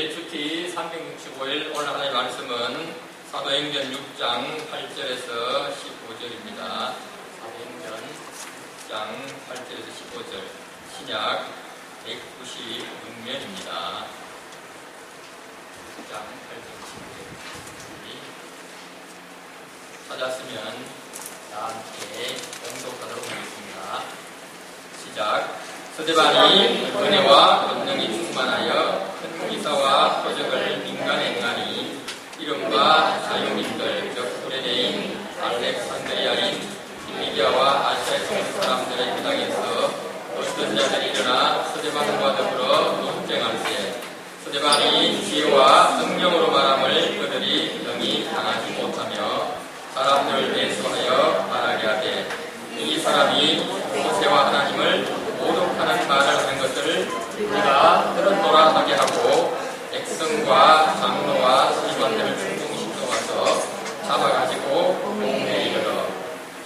LHT 365일 오늘 하나님의 말씀은 사도행전 6장 8절에서 15절입니다. 사도행전 6장 8절에서 15절 신약 196면입니다. 6장 8절에서 15절 찾았으면 다 함께 봉독하도록 하겠습니다. 시작. 스데반이 은혜와 권능이 충만하여 큰 기사와 표적을 민간에 행하니 이른바 자유민들 즉 구레네인 알렉산드리아인 빌리기아와 아시아의 성 사람들의 그 땅에서 어떤 자들이 일어나 스데반과 더불어 논쟁할때 스데반이 지혜와 성령으로 말함을 그들이 능히 당하지 못하며 사람들을 매수하여 말하게 하되 이 사람이 모세와 하나님을 모독하는 말을 하는 것을 우리가 들었노라 하게 하고 백성과 장로와 서기관들을 충동시켜 와서 잡아가지고 공회에 이르러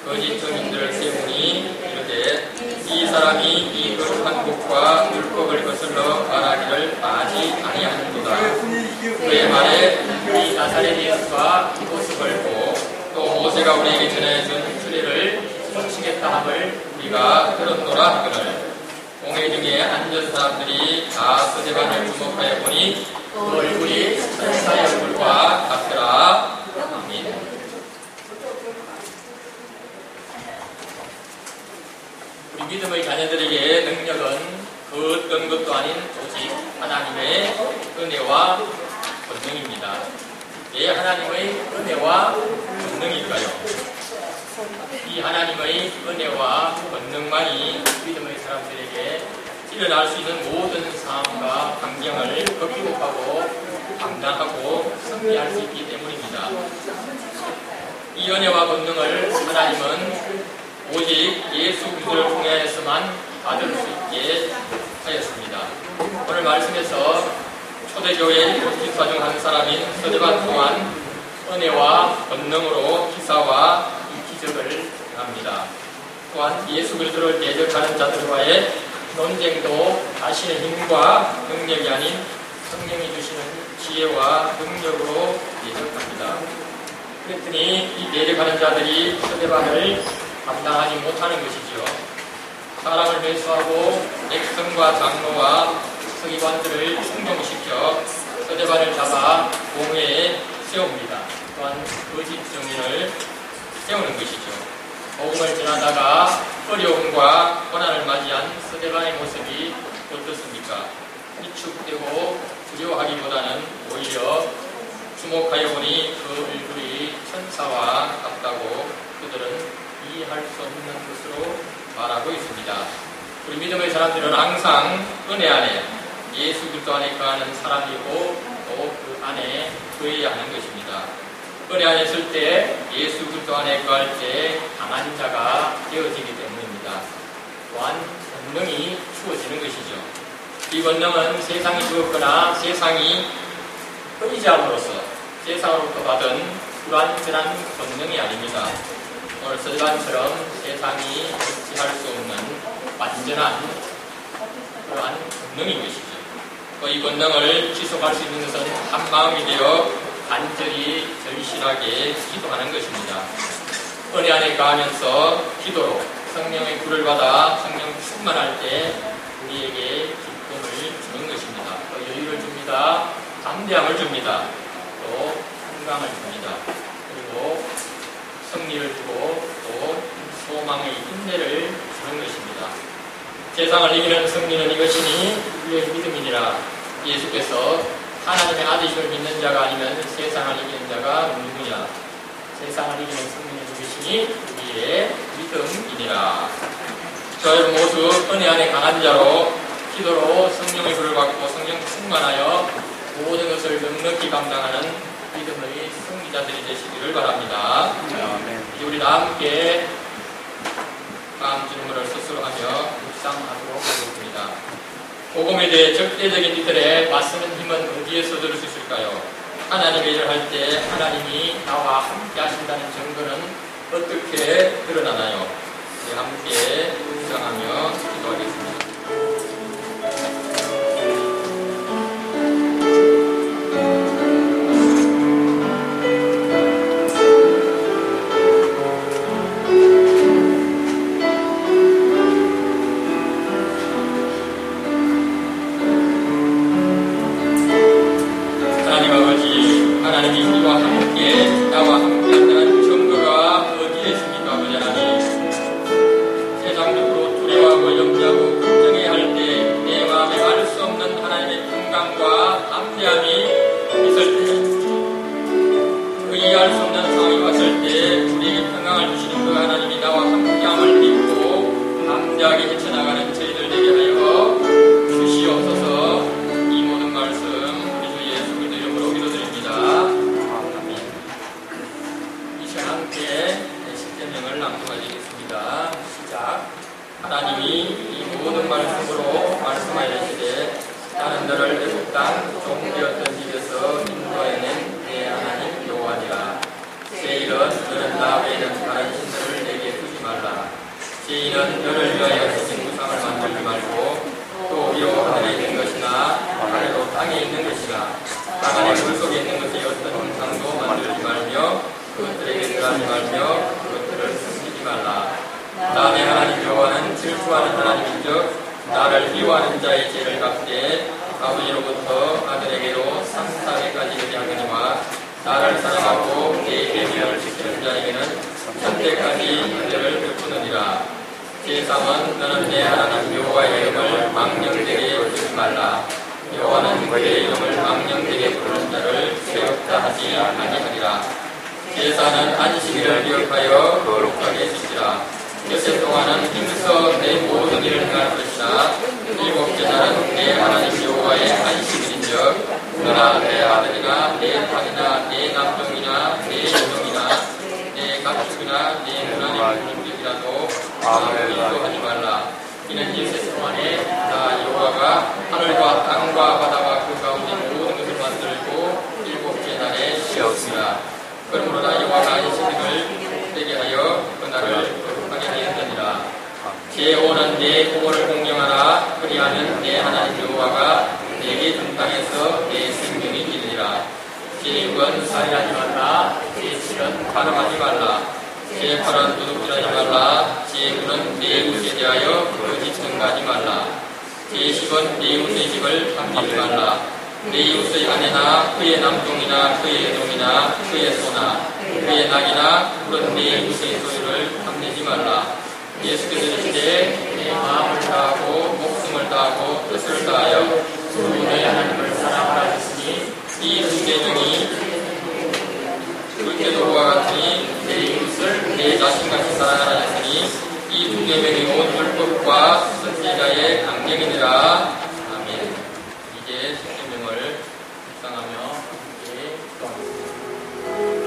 거짓 증인들을 세우니 이르되 이 사람이 이 거룩한 곳과 율법을 거슬러 말하기를 아지 아니하는도다. 그의 말에 이 나사렛 예수가 이곳을 걸고 또 모세가 우리에게 전해준 수레를 훔치겠다 함을 우리가 들었노라 하거늘 공회 중에 앉은 사람들이 다 스데반을 주목하여 보니 그 얼굴이 천사의 얼굴과 같더라. 아멘. 우리 믿음의 자녀들에게 능력은 그 어떤 것도 아닌 오직 하나님의 은혜와 권능입니다. 왜 하나님의 은혜와 권능일까요? 이 하나님의 은혜와 권능만이 믿음의 사람들에게 일어날 수 있는 모든 상황과 환경을 극복하고 감당하고 승리할 수 있기 때문입니다. 이 은혜와 권능을 하나님은 오직 예수 그리스도를 통해서만 받을 수 있게 하였습니다. 오늘 말씀에서 초대교회 기사 중 한 사람인 스데반 또한 은혜와 권능으로 기사와 기적을 합니다. 또한 예수 그리스도를 대적하는 자들과의 논쟁도 자신의 힘과 능력이 아닌 성령이 주시는 지혜와 능력으로 대적합니다. 그랬더니 이 대적하는 자들이 스데반을 감당하지 못하는 것이죠. 사람을 매수하고 백성과 장로와 서기관들을 충동시켜 스데반을 잡아 공회에 세웁니다. 또한 거짓 증인을 세우는 것이죠. 복음을 전하다가 어려움과 고난을 맞이한 스데반의 모습이 어떻습니까? 위축되고 두려워하기보다는 오히려 주목하여 보니 그 얼굴이 천사와 같다고 그들은 이해할 수 없는 것으로 말하고 있습니다. 우리 믿음의 사람들은 항상 은혜 안에 예수 그리스도 안에 거하는 사람이고 또 그 안에 거해야 하는 것입니다. 은혜 안에 있을 때 예수 그리스도 안에 거할 때 강한 자가 되어지기 때문입니다. 또한 권능이 주어지는 것이죠. 이 권능은 세상이 주었거나 세상이 의지함으로써 세상으로부터 받은 불완전한 권능이 아닙니다. 오늘 스데반처럼 세상이 의지할 수 없는 완전한 그러한 권능인 것이죠. 이 권능을 지속할 수 있는 것은 한 마음이 되어 간절히 절실하게 기도하는 것입니다. 은혜 안에 거하면서 기도로 성령의 불을 받아 성령 충만할 때 우리에게 기쁨을 주는 것입니다. 또 여유를 줍니다. 담대함을 줍니다. 또 건강을 줍니다. 그리고 승리를 주고 또 소망의 인내를 주는 것입니다. 세상을 이기는 승리는 이것이니 우리의 믿음이니라. 예수께서 하나님의 아들이심을 믿는 자가 아니면 세상을 이기는 자가 누구냐? 세상을 이기는 승리는 이것이니 우리의 믿음이니라. 저 여러분 모두 은혜 안에 강한 자로 기도로 성령의 불을 받고 성령 충만하여 모든 것을 넉넉히 감당하는 믿음의 승리자들이 되시기를 바랍니다. 이제 우리 다 함께 다음 질문을 스스로 하며 묵상하도록 하겠습니다. 복음에 대해 적대적인 이들에 맞서는 힘은 어디에서 들을 수 있을까요? 하나님의 일을 할 때 하나님이 나와 함께 하신다는 증거는 어떻게 드러나나요? 네, 함께 묵상하며 기도하겠습니다. 이해할 수 없는 상황이 왔을 때 우리에게 평강을 주시는 그 하나님이 나와 함께함을 믿고 담대하게 헤쳐나가는 저희들 되게 하여 주시옵소서. 이 모든 말씀 우리 주 예수 그리스도 이름으로 기도드립니다. 아멘. 이 시간 함께 십계명을 낭독하시겠습니다. 시작. 하나님이 이 모든 말씀으로 말씀하시되 나는 너를 애굽 땅 종되었던 집에서 인도해낸 내 하나님 여호와니라. 제1은 너는 나 외에는 다른 신들을 내게 두지 말라. 제2는 너를 위하여 지신 우상을 만들지 말고 또 위로 하늘에 있는 것이나 아래로 땅에 있는 것이나 땅 안에 물속에 있는 것이 어떤 형상도 만들지 말며 그것들에게 들하지 말며 그것들을 숨기지 말라. 나 내 하나님 여호와는 질투하는 하나님인즉 나를 미워하는 자의 죄를 갚되 아버지로부터 아들에게로 상사에까지 이르게 하거니와 나를 사랑하고 내 계명을 지키는 자에게는 현대까지 은혜를 베푸느니라. 제3은 너는 내 하나님 여호와의 이름을 망령되게 부르지 말라. 여호와는 그의 이름을 망령되게 부르는 자를 죄없다 하지 아니하리라. 제4는 안식일을 기억하여 거룩하게 지키라. 엿새 동안은 힘써 내 모든 일을 행할 것이나 일곱째 날은 내 하나님 여호와의 안식일인즉 너나 내 아들이나 내 딸이나 내 남종이나 내 여종이나 내 가축이나 내 문화의 물질이라도 아무것도 하지 말라. 이는 엿새 동안에 나 여호와가 하늘과 땅과 바다와 그 가운데 모든 것을 만들고 일곱째 날에 쉬었습니다. 그러므로 나 여호와가 안식일을 되게 하여 그 날을 거룩하게 하였느니라. 제5는 내 부모를 공경하라. 그리하면 내 하나님 여호와가 내게 준 땅에서 내 생명이 이르리라. 제6은 살인하지 말라. 제7은 가늠하지 말라. 제8은 도둑질하지 말라. 제9는 내 이웃에 대하여 거짓 증거하지 말라. 제10은 내 이웃의 집을 탐내지 말라. 내 이웃의 아내나 그의 남종이나 그의 여종이나 그의 소나 그의 낙이나 그런 내 이웃의 소유를 탐내지 말라. 예수께서 이르시되 내 마음을 다하고 목숨을 다하고 뜻을 다하여 주 너의 하나님을 사랑하라 하셨으니 이 두 계명이 둘째도 그와 같으니 내 이웃을 내 자신같이 사랑하라 하셨으니 이 두 계명이 온 율법과 선지자의 강령이니라. 아멘. 이제 십계명을 묵상하며 함께 기도합니다.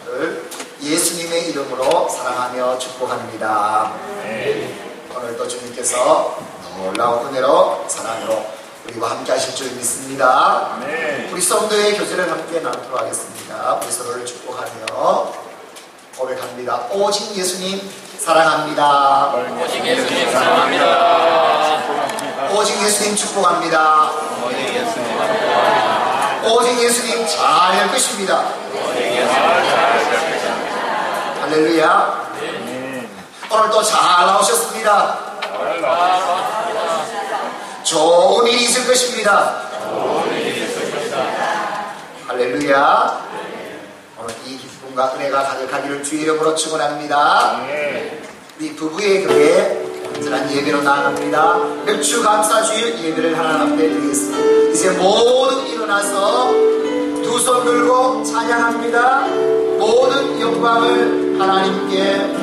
여러분들 예수님의 이름으로 사랑하며 축복합니다. 오늘도 주님께서 놀라운 은혜로 사랑으로 우리와 함께 하실 줄 믿습니다. 우리 성도의 교제를 함께 나누도록 하겠습니다. 우리 서로를 축복하며 고백합니다. 오직 예수님 사랑합니다. 오직 예수님 사랑합니다. 오직 예수님 축복합니다. 오직 예수님 잘할 것입니다. 할렐루야. 오늘도 잘 나오셨습니다. 좋은 일이 있을 것입니다. 할렐루야. 오늘 이 기쁨과 은혜가 가득하기를 주의 이름으로 축원합니다. 우리 부부의 교회 온전한 예배로 나아갑니다. 멸주 감사주일 예배를 하나님 앞에 드리겠습니다. 이제 모두 일어나서 두 손 들고 찬양합니다. 모든 영광을 하나님께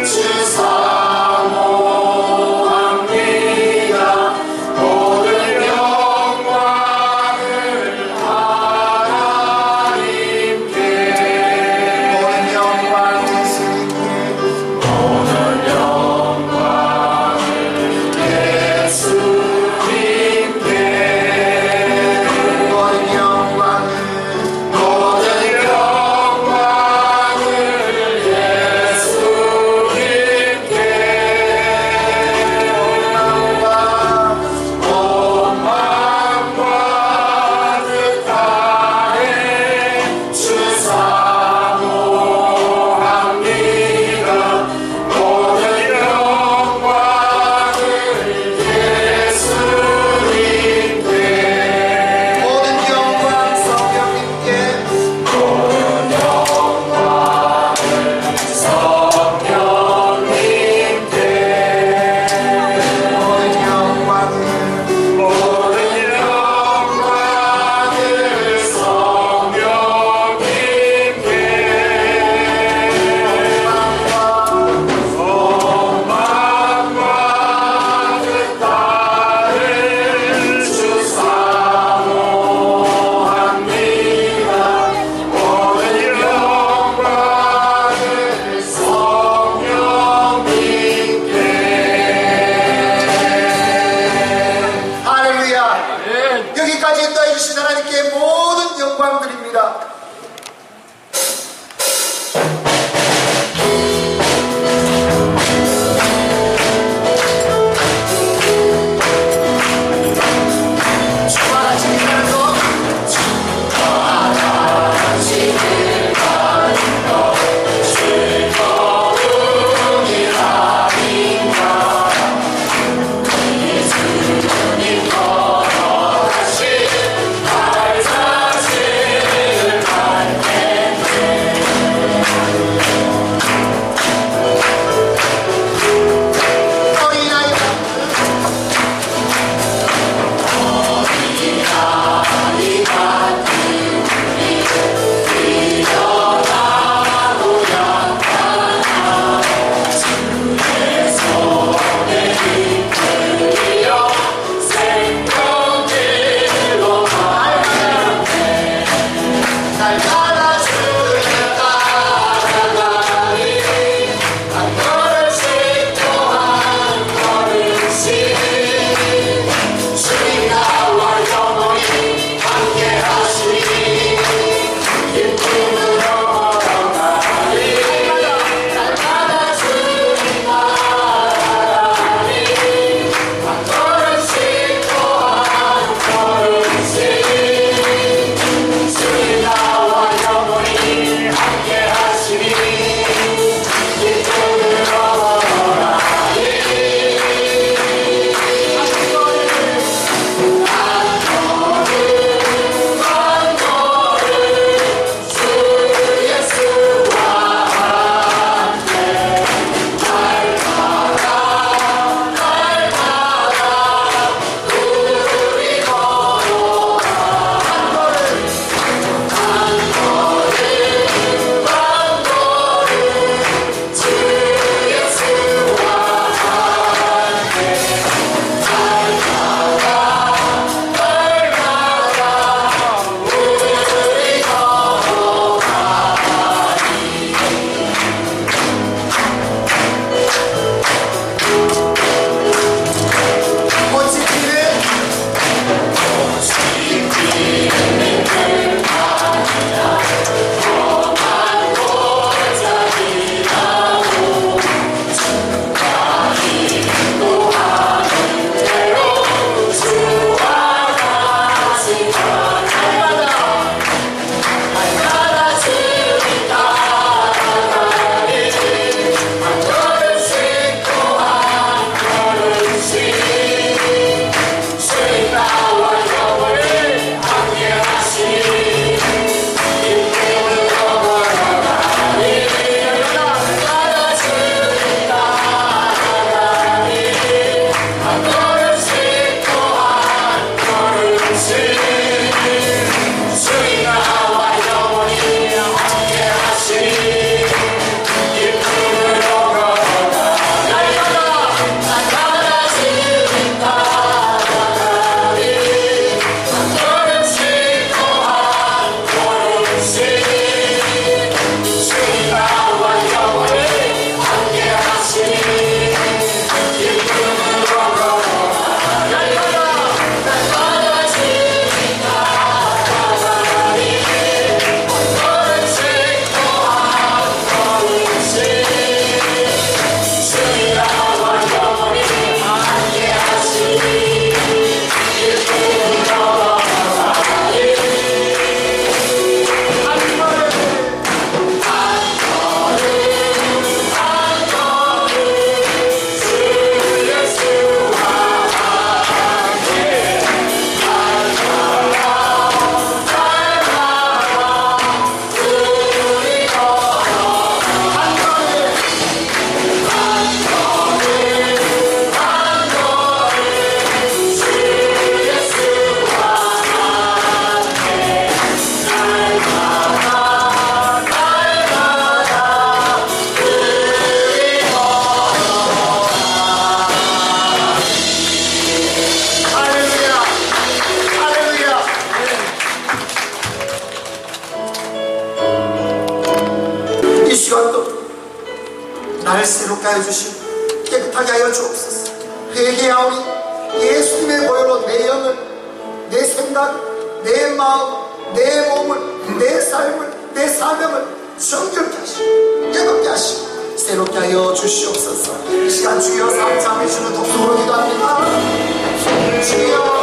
주사 나를 새롭게 하여 주시고 깨끗하게 하여 주옵소서. 회개하오니 예수님의 보혈로 내 영을, 내 생각, 내 마음, 내 몸을, 내 삶을, 내 사명을 정결케 하시고 깨끗게 하시고 새롭게 하여 주시옵소서. 이 시간 주여 삼삼해 주는 동성으로 기도합니다. 주여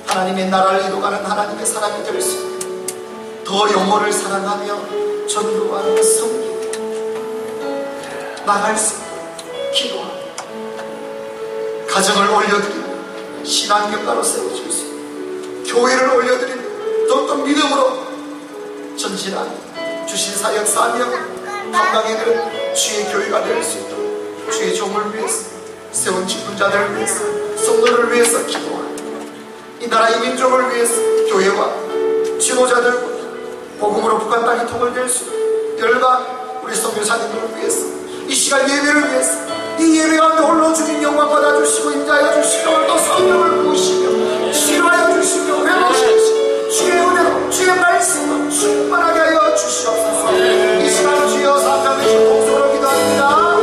하나님의 나라를 이루가는 하나님의 사람이 될 수 있고 더 영혼을 사랑하며 전도하며 섬기고 나갈 수 있고 기도하며 가정을 올려드리며 신앙경가로 세워줄 수 있고 교회를 올려드리며 더욱더 믿음으로 전진하며 주신 사역 사명 감당해드리는 주의 교회가 될 수 있도록 주의 종을 위해서 세운 직분자들을 위해서 성도를 위해서 기도하며 이 나라 이 민족을 위해서 교회와 지도자들과 복음으로 북한 땅이 통일될 수 있도록 열방 우리 선교사님들을 위해서 이 시간 예배를 위해서 이 예배 가운데 홀로 주님 영광 받아주시고 인자하여 주시고 또 성령을 부으시며 치료하여 주시며 회복시키시고 주의 은혜로 주의 말씀으로 충만하게 하여 주시옵소서. 이 시간 주여 사람의 주 동서로 기도합니다.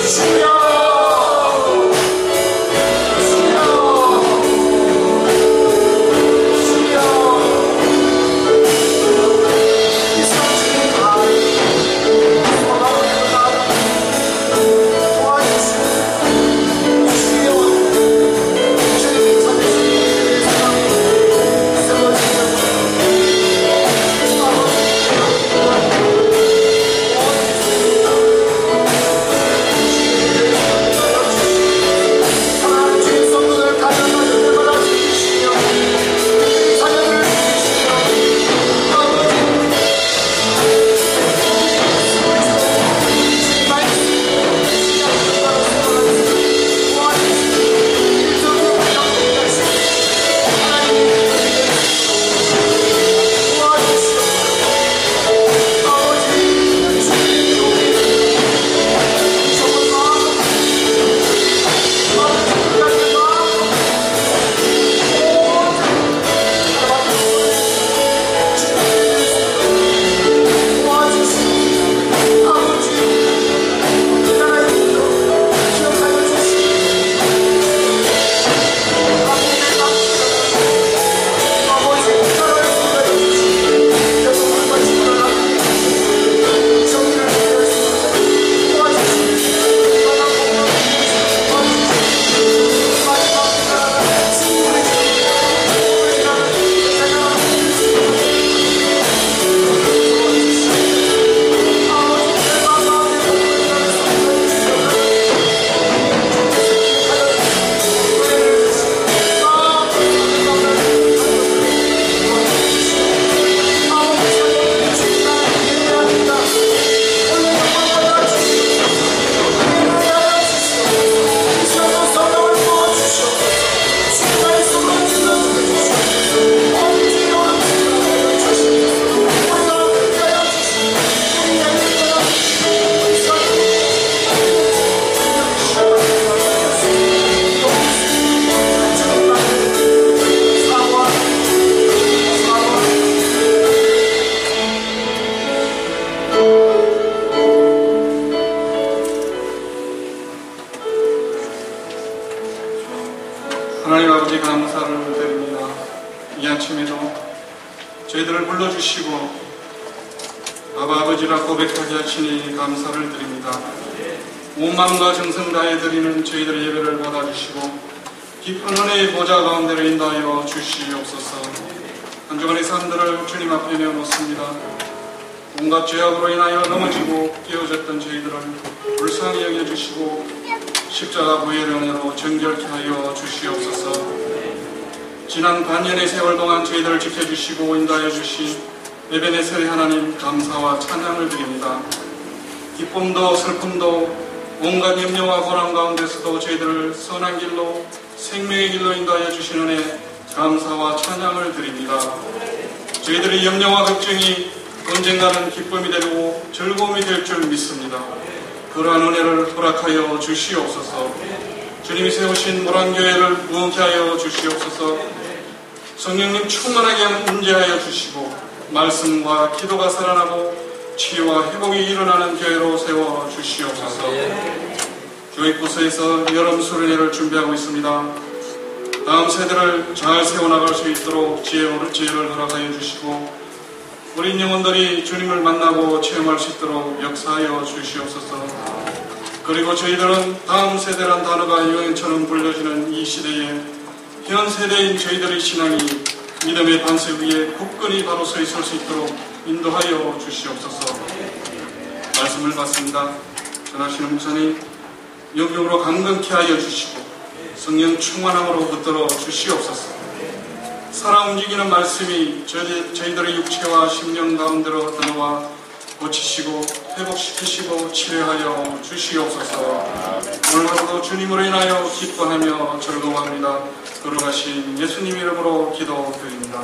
주여 주님 이 아침에도 저희들을 불러주시고 아버지라 고백하게 하시니 감사를 드립니다. 온 마음과 정성 다해 드리는 저희들의 예배를 받아주시고 깊은 은혜의 보좌 가운데로 인도하여 주시옵소서. 한 주간의 삶들을 주님 앞에 내어놓습니다. 온갖 죄악으로 인하여 넘어지고 깨어졌던 저희들을 불쌍히 여겨주시고 십자가 부의 은혜로 정결케 하여 주시옵소서. 지난 반년의 세월 동안 저희들을 지켜주시고 인도하여 주신 에베네셀의 하나님 감사와 찬양을 드립니다. 기쁨도 슬픔도 온갖 염려와 고난 가운데서도 저희들을 선한 길로 생명의 길로 인도하여 주신 은혜 감사와 찬양을 드립니다. 저희들의 염려와 걱정이 언젠가는 기쁨이 되고 즐거움이 될 줄 믿습니다. 그러한 은혜를 허락하여 주시옵소서. 주님이 세우신 모란교회를 무언케 하여 주시옵소서. 성령님 충만하게 임재하여 주시고 말씀과 기도가 살아나고 치유와 회복이 일어나는 교회로 세워 주시옵소서. 교육부서에서 여름 수련회를 준비하고 있습니다. 다음 세대를 잘 세워나갈 수 있도록 지혜를 허락하여 주시고 우리 영혼들이 주님을 만나고 체험할 수 있도록 역사하여 주시옵소서. 그리고 저희들은 다음 세대란 단어가 유행처럼 불려지는 이 시대에 현 세대인 저희들의 신앙이 믿음의 반석 위에 굳건히 바로 서 있을 수 있도록 인도하여 주시옵소서. 말씀을 받습니다. 전하시는 목사님 영적으로 강건케 하여 주시고 성령 충만함으로 붙들어 주시옵소서. 살아 움직이는 말씀이 저희들의 육체와 심령 가운데로 들어와 고치시고 회복시키시고 치료하여 주시옵소서. 오늘 하루도 주님으로 인하여 기뻐하며 즐거워합니다. 걸어가신 예수님 이름으로 기도드립니다.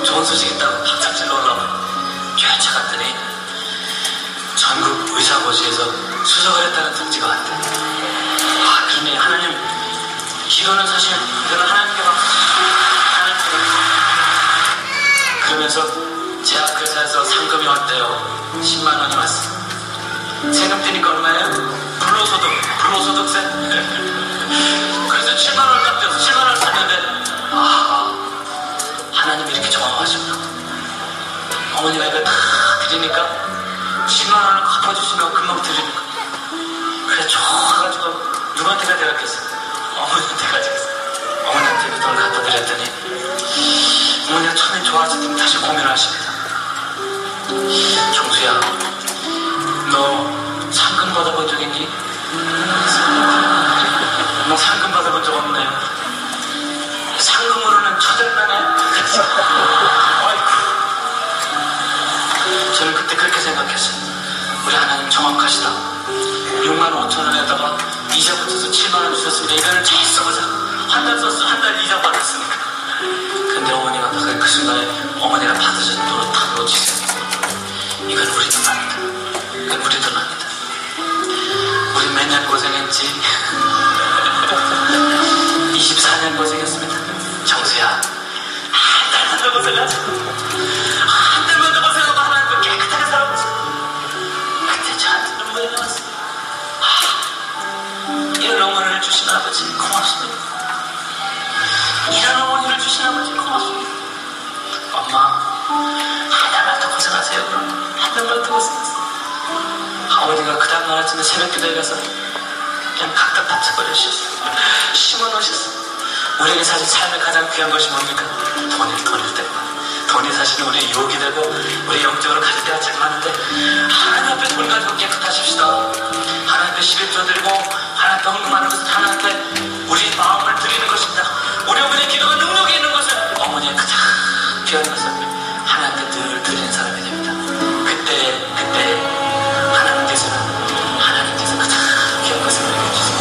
좋은 소식 있다고 박장질러 올라오고 쫓아갔더니 전국 의사고시에서 수석을 했다는 통지가 왔대. 아, 그러니 하나님, 이거는 사실 이거는 하나님께 막 그러면서 제약회사에서 상금이 왔대요. 10만 원이 왔어. 세금 떼니까 얼마예요? 불로소득세. 그래서 7만 원을 딱 떼서 7만 원을 샀는데, 하나님이 이렇게 좋아하시구나. 어머니가 이거 다 드리니까 10만 원을 갚아주시면 금방 드리니까 그래 좋아가지고 누구한테 가져갔겠어? 어머니한테 가져갔어. 어머니한테 그 돈을 갖다 드렸더니 어머니가 처음에 좋아하셨더니 다시 고민하십니다. 정수야, 너 상금 받아본 적 있니? 너 상금 받아본 적 없네. 상금으로는 처절나네. 아이고. 저는 그때 그렇게 생각했어요. 우리 하나님 정확하시다. 6만 5천 원에다가 이자 붙여서 7만 원 주셨으니까 이거는 잘 써보자. 한 달 썼어. 한 달 이자 받았으니까. 근데 어머니가 그 순간에 어머니가 받으신 돈을 다 놓치세요. 이건 우리 돈 아니다. 이건 우리 돈 아니다. 우리 몇 년 고생했지. 24년 고생했습니다. 정수야, 한 달만 더 고생하자. 한 달만 더 고생하고 하나님께 깨끗하게 살아보자. 그때 저한테 눈물이 나왔어. 이런 어머니를 주신 아버지 고맙습니다. 이런 어머니를 주신 아버지 고맙습니다. 엄마, 한 달만 더 고생하세요. 그럼 한 달만 더 고생하세요. 아버지가 그 다음날 아침에 새벽기도에 가서 그냥 각각 다쳐버리셨어요. 심어놓으셨어요. 우리에게 사실 삶의 가장 귀한 것이 뭡니까? 돈일 때구나. 돈이 사실은 우리의 유혹이 되고 우리 영적으로 가질 때가 참 많은데 하나님 앞에 돈 가지고 깨끗하십시다. 하나님 앞에 11조 드리고 하나님 앞에 헌금하는 것은 하나님 앞에 우리 마음을 드리는 것입니다. 우리 어머니의 기도가 능력이 있는 것은 어머니의 가장 귀한 것은 하나님께 늘 드리는 사람이 됩니다. 그때 하나님께서 가장 귀한 것을 우리에게 주세요.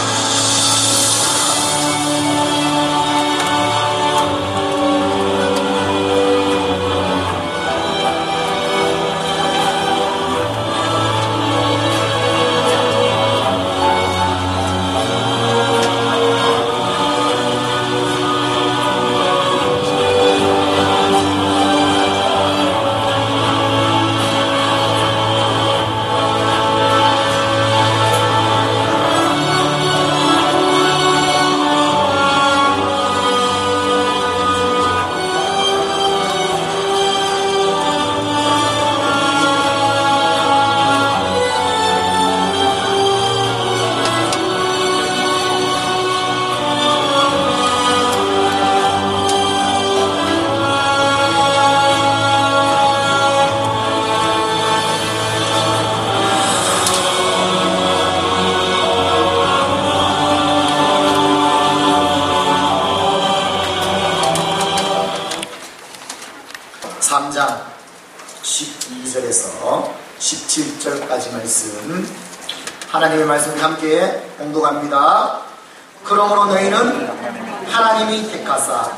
하나님의 말씀을 함께 공독합니다. 그러므로 너희는 하나님이 택하사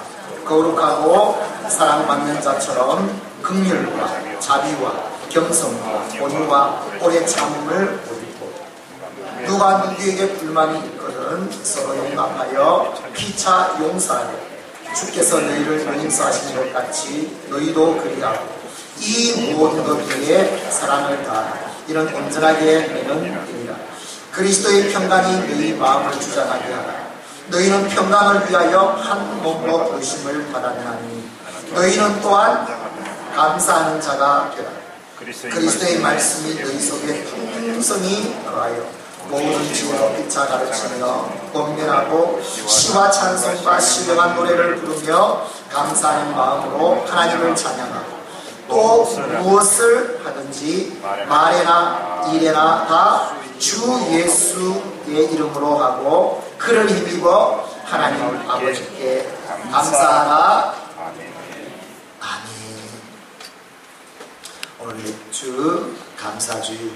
거룩하고 사랑받는 자처럼 긍휼과 자비와 겸손과 온유와 오래 참음을 보이고 누가 누구에게 불만이 있거든 서로 용납하여 피차 용서하려 주께서 너희를 용서하신 것 같이 너희도 그리하고 이 모든 것 위에 사랑을 다하라. 이는 온전하게 되는 일이라. 그리스도의 평강이 너희 마음을 주장하게 하라. 너희는 평강을 위하여 한 몸으로 부르심을 받았나니 너희는 또한 감사하는 자가 되라. 그리스도의 말씀이 너희 속에 풍성히 더하여 모든 지혜로 피차 가르치며 권면하고 시와 찬송과 신령한 노래를 부르며 감사하는 마음으로 하나님을 찬양하고 또 무엇을 하든지 말에나 일에나 다 주 예수의 이름으로 하고 그를 힘입어 하나님 아버지께 감사하라. 아멘. 오늘 주 감사주일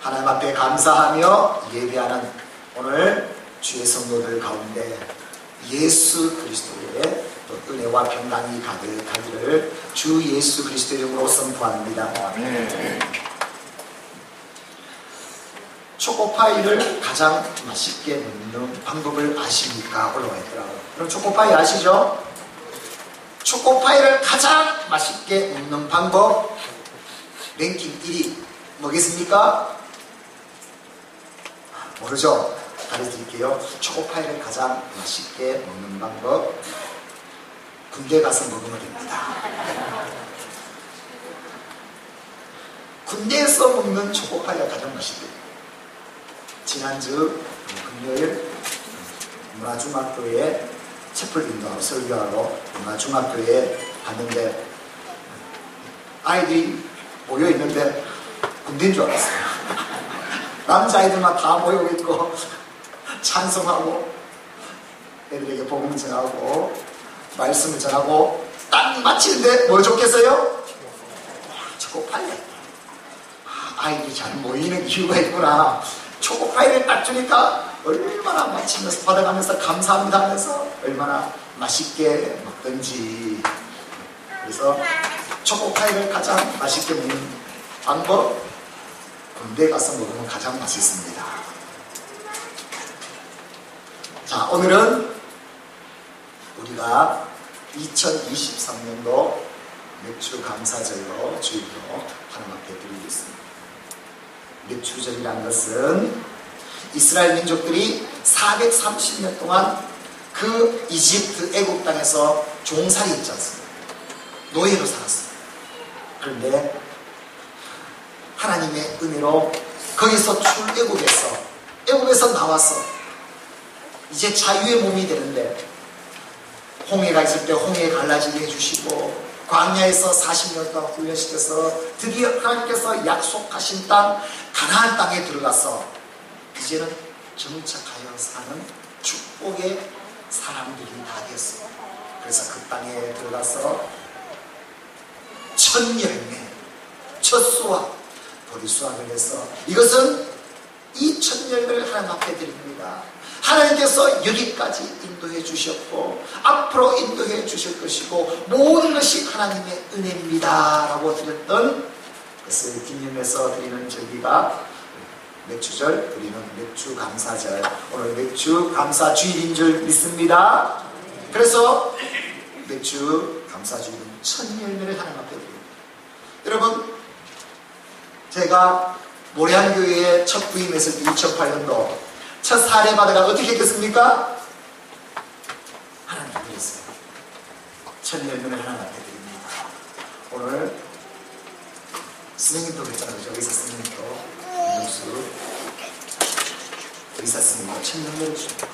하나님 앞에 감사하며 예배하는 오늘 주의 성도들 가운데 예수 그리스도의 또 은혜와 평강이 가득하기를 주 예수 그리스도의 이름으로 선포합니다. 아멘. 초코파이를 가장 맛있게 먹는 방법을 아십니까? 올라와 있더라고요. 그럼 초코파이 아시죠? 초코파이를 가장 맛있게 먹는 방법 랭킹 1위 뭐겠습니까? 모르죠? 가르쳐드릴게요. 초코파이를 가장 맛있게 먹는 방법, 군대 가서 먹으면 됩니다. 군대에서 먹는 초코파이가 가장 맛있대요. 지난주 금요일 문화중학교에 채플린도 설교하러 문화중학교에 갔는데 아이들이 모여있는데 군대인 줄 알았어요. 남자아이들만 다 모여있고 찬송하고 애들에게 복음 전하고 말씀을 전하고 딱 마치는데 뭘 줬겠어요? 초코파이. 아이들이 잘 모이는 이유가 있구나. 초코파이를 딱 주니까 얼마나 마치면서 받아가면서 감사합니다 하면서 얼마나 맛있게 먹던지. 그래서 초코파이를 가장 맛있게 먹는 방법, 군대 가서 먹으면 가장 맛있습니다. 자, 오늘은 우리가 2023년도 맥주 감사절로 주일로 하나님 앞에 드리겠습니다. 맥주절이라는 것은 이스라엘 민족들이 430년 동안 그 이집트 애국 땅에서 종살이 있지 않습니까? 노예로 살았어요. 그런데 하나님의 은혜로 거기서 애국에서 나와서 이제 자유의 몸이 되는데, 홍해가 있을 때 홍해 갈라지게 해주시고 광야에서 40년 동안 훈련시켜서 드디어 하나님께서 약속하신 땅 가나안 땅에 들어가서 이제는 정착하여 사는 축복의 사람들이 다 됐어요. 그래서 그 땅에 들어가서 첫 열매, 첫 수확, 보리 수확을 해서, 이것은 이 첫 열매를 하나님 앞에 드립니다. 하나님께서 여기까지 인도해 주셨고 앞으로 인도해 주실 것이고 모든 것이 하나님의 은혜입니다 라고 드렸던 것을 기념해서 드리는 절기가 맥주절, 우리는 맥주 감사절, 오늘 맥주 감사 주일인 줄 믿습니다. 그래서 맥주 감사 주일은 첫 열매를 하나님 앞에 드립니다. 여러분, 제가 모래안교회에 첫 부임했을 때 2008년도 첫 사례받아가 어떻게 됐습니까? 하나님 드렸어요. 첫 열매를 하나님 앞에 드립니다. 오늘 스님도 그랬잖아요. 그죠? 의사 스님도 윤정수 의사 스님도 첫 열매를 주십니다.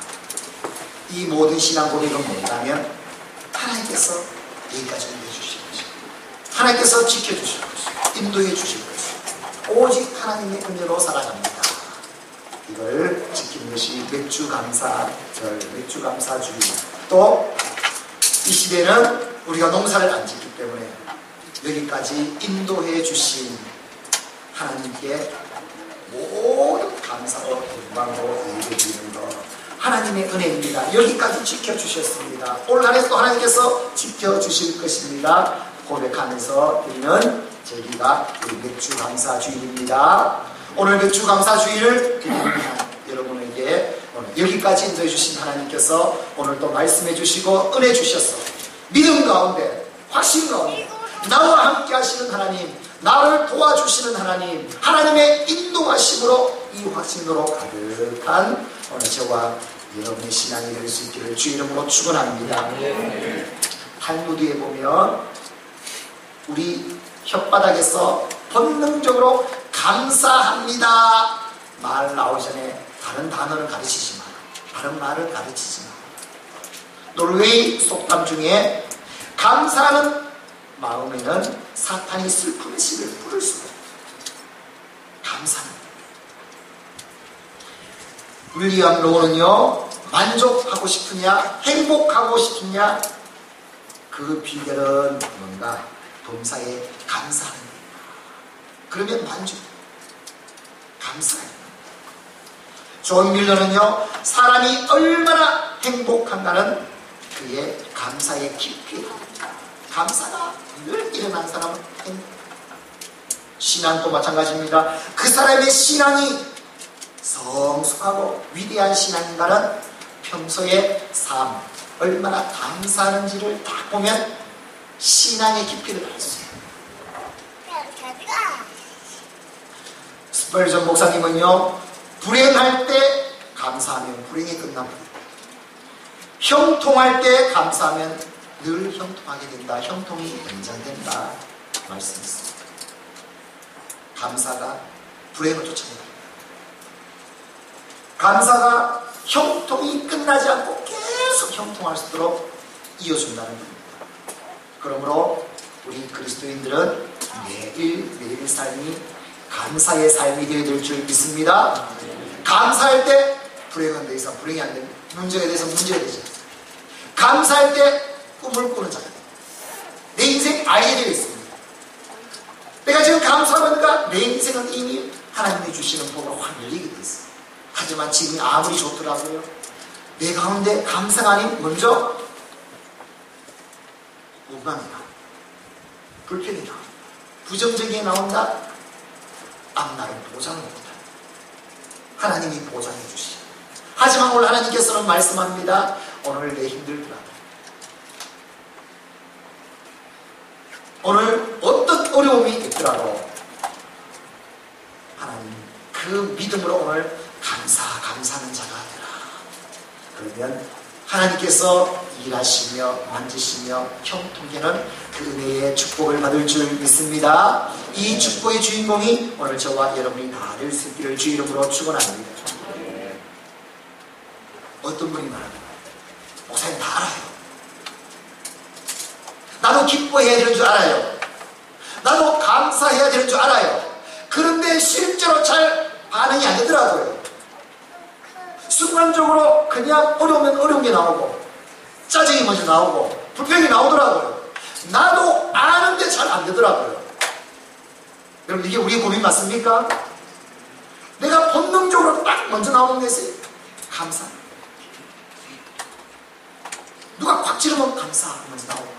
이 모든 신앙 고백은 뭐냐면 하나님께서 여기까지 인도해 주실 것이고 하나님께서 지켜주실 것이고 인도해 주실 것이고 오직 하나님의 은혜로 살아갑니다. 이걸 지키는 것이 맥주 감사절, 맥주 감사주일. 또 이 시대는 우리가 농사를 안 짓기 때문에 여기까지 인도해 주신 하나님께 모든 감사로 영광으로 예배 드리는 것, 하나님의 은혜입니다. 여기까지 지켜주셨습니다. 올 한 해 또 하나님께서 지켜주실 것입니다. 고백하면서 드리는 절기가 우리 맥주 감사 주일입니다. 오늘 맥주 감사 주일을 드리는 여러분에게 오늘 여기까지 인도해 주신 하나님께서 오늘 또 말씀해 주시고 은혜 주셨어. 믿음 가운데, 확신 가운데 나와 함께 하시는 하나님, 나를 도와주시는 하나님, 하나님의 인도하심으로 이 확신으로 가득한 오늘 저와 여러분의 신앙이 될 수 있기를 주 이름으로 축원합니다. 탈무드에 보면 우리 혓바닥에서 본능적으로 감사합니다 말 나오기 전에 다른 단어를 가르치지 마. 다른 말을 가르치지 마. 노르웨이 속담 중에 감사하는 마음에는 사탄이 슬픔의 씨를 뿌릴 수가 없어요. 감사합니다. 윌리엄 로우는요, 만족하고 싶으냐, 행복하고 싶으냐, 그 비결은 뭔가 범사에 감사하는 거예요. 그러면 만족, 감사해요. 존 밀러는요, 사람이 얼마나 행복한가는 그의 감사의 깊이, 감사가 늘 일어난 사람은 행복. 신앙도 마찬가지입니다. 그 사람의 신앙이 성숙하고 위대한 신앙인가는 평소의 삶, 얼마나 감사하는지를 딱 보면 신앙의 깊이를 알 수 있어요. 스펄전 목사님은요, 불행할 때 감사하면 불행이 끝납니다. 형통할 때 감사하면 늘 형통하게 된다. 형통이 연장된다. 말씀했습니다. 감사가 불행을 쫓아낸다. 감사가 형통이 끝나지 않고 계속 형통할 수 있도록 이어준다는 겁니다. 그러므로 우리 그리스도인들은 매일 삶이 감사의 삶이 되어야 될 줄 믿습니다. 감사할 때 불행은 더 이상 불행이 안 됩니다. 문제에 대해서 문제가 되죠. 감사할 때 꿈을 꾸는 자가 됩니다. 내 인생 알게 되어 있습니다. 내가 지금 감사하니까 내 인생은 이미 하나님이 주시는 복으로 확 열리게 되어 있어요. 하지만 지금이 아무리 좋더라고요, 내 가운데 감사가 아닌 먼저 원망이 나온다, 불평이 나온다, 부정적인 게 나온다. 앞날은 보장을 못한다. 하나님이 보장해 주시죠. 하지만 오늘 하나님께서는 말씀합니다. 오늘 내 힘들더라도, 오늘 어떤 어려움이 있더라도 하나님 그 믿음으로 오늘 감사하는 자가 되라. 그러면 하나님께서 일하시며 만지시며 형통케는 그 은혜의 축복을 받을 줄 믿습니다. 이 축복의 주인공이 오늘 저와 여러분이 다 될 수 있기를 주 이름으로 축원합니다. 어떤 분이 말합니다. 목사님 다 알아요. 나도 기뻐해야 되는 줄 알아요. 나도 감사해야 되는 줄 알아요. 그런데 실제로 잘 반응이 안 되더라고요. 순간적으로 그냥 어려우면 어려운 게 나오고 짜증이 먼저 나오고 불평이 나오더라고요. 나도 아는데 잘 안 되더라고요. 여러분, 이게 우리의 고민 맞습니까? 내가 본능적으로 딱 먼저 나오는 게 있어요. 감사. 누가 꽉 찌르면 감사 먼저 나오고,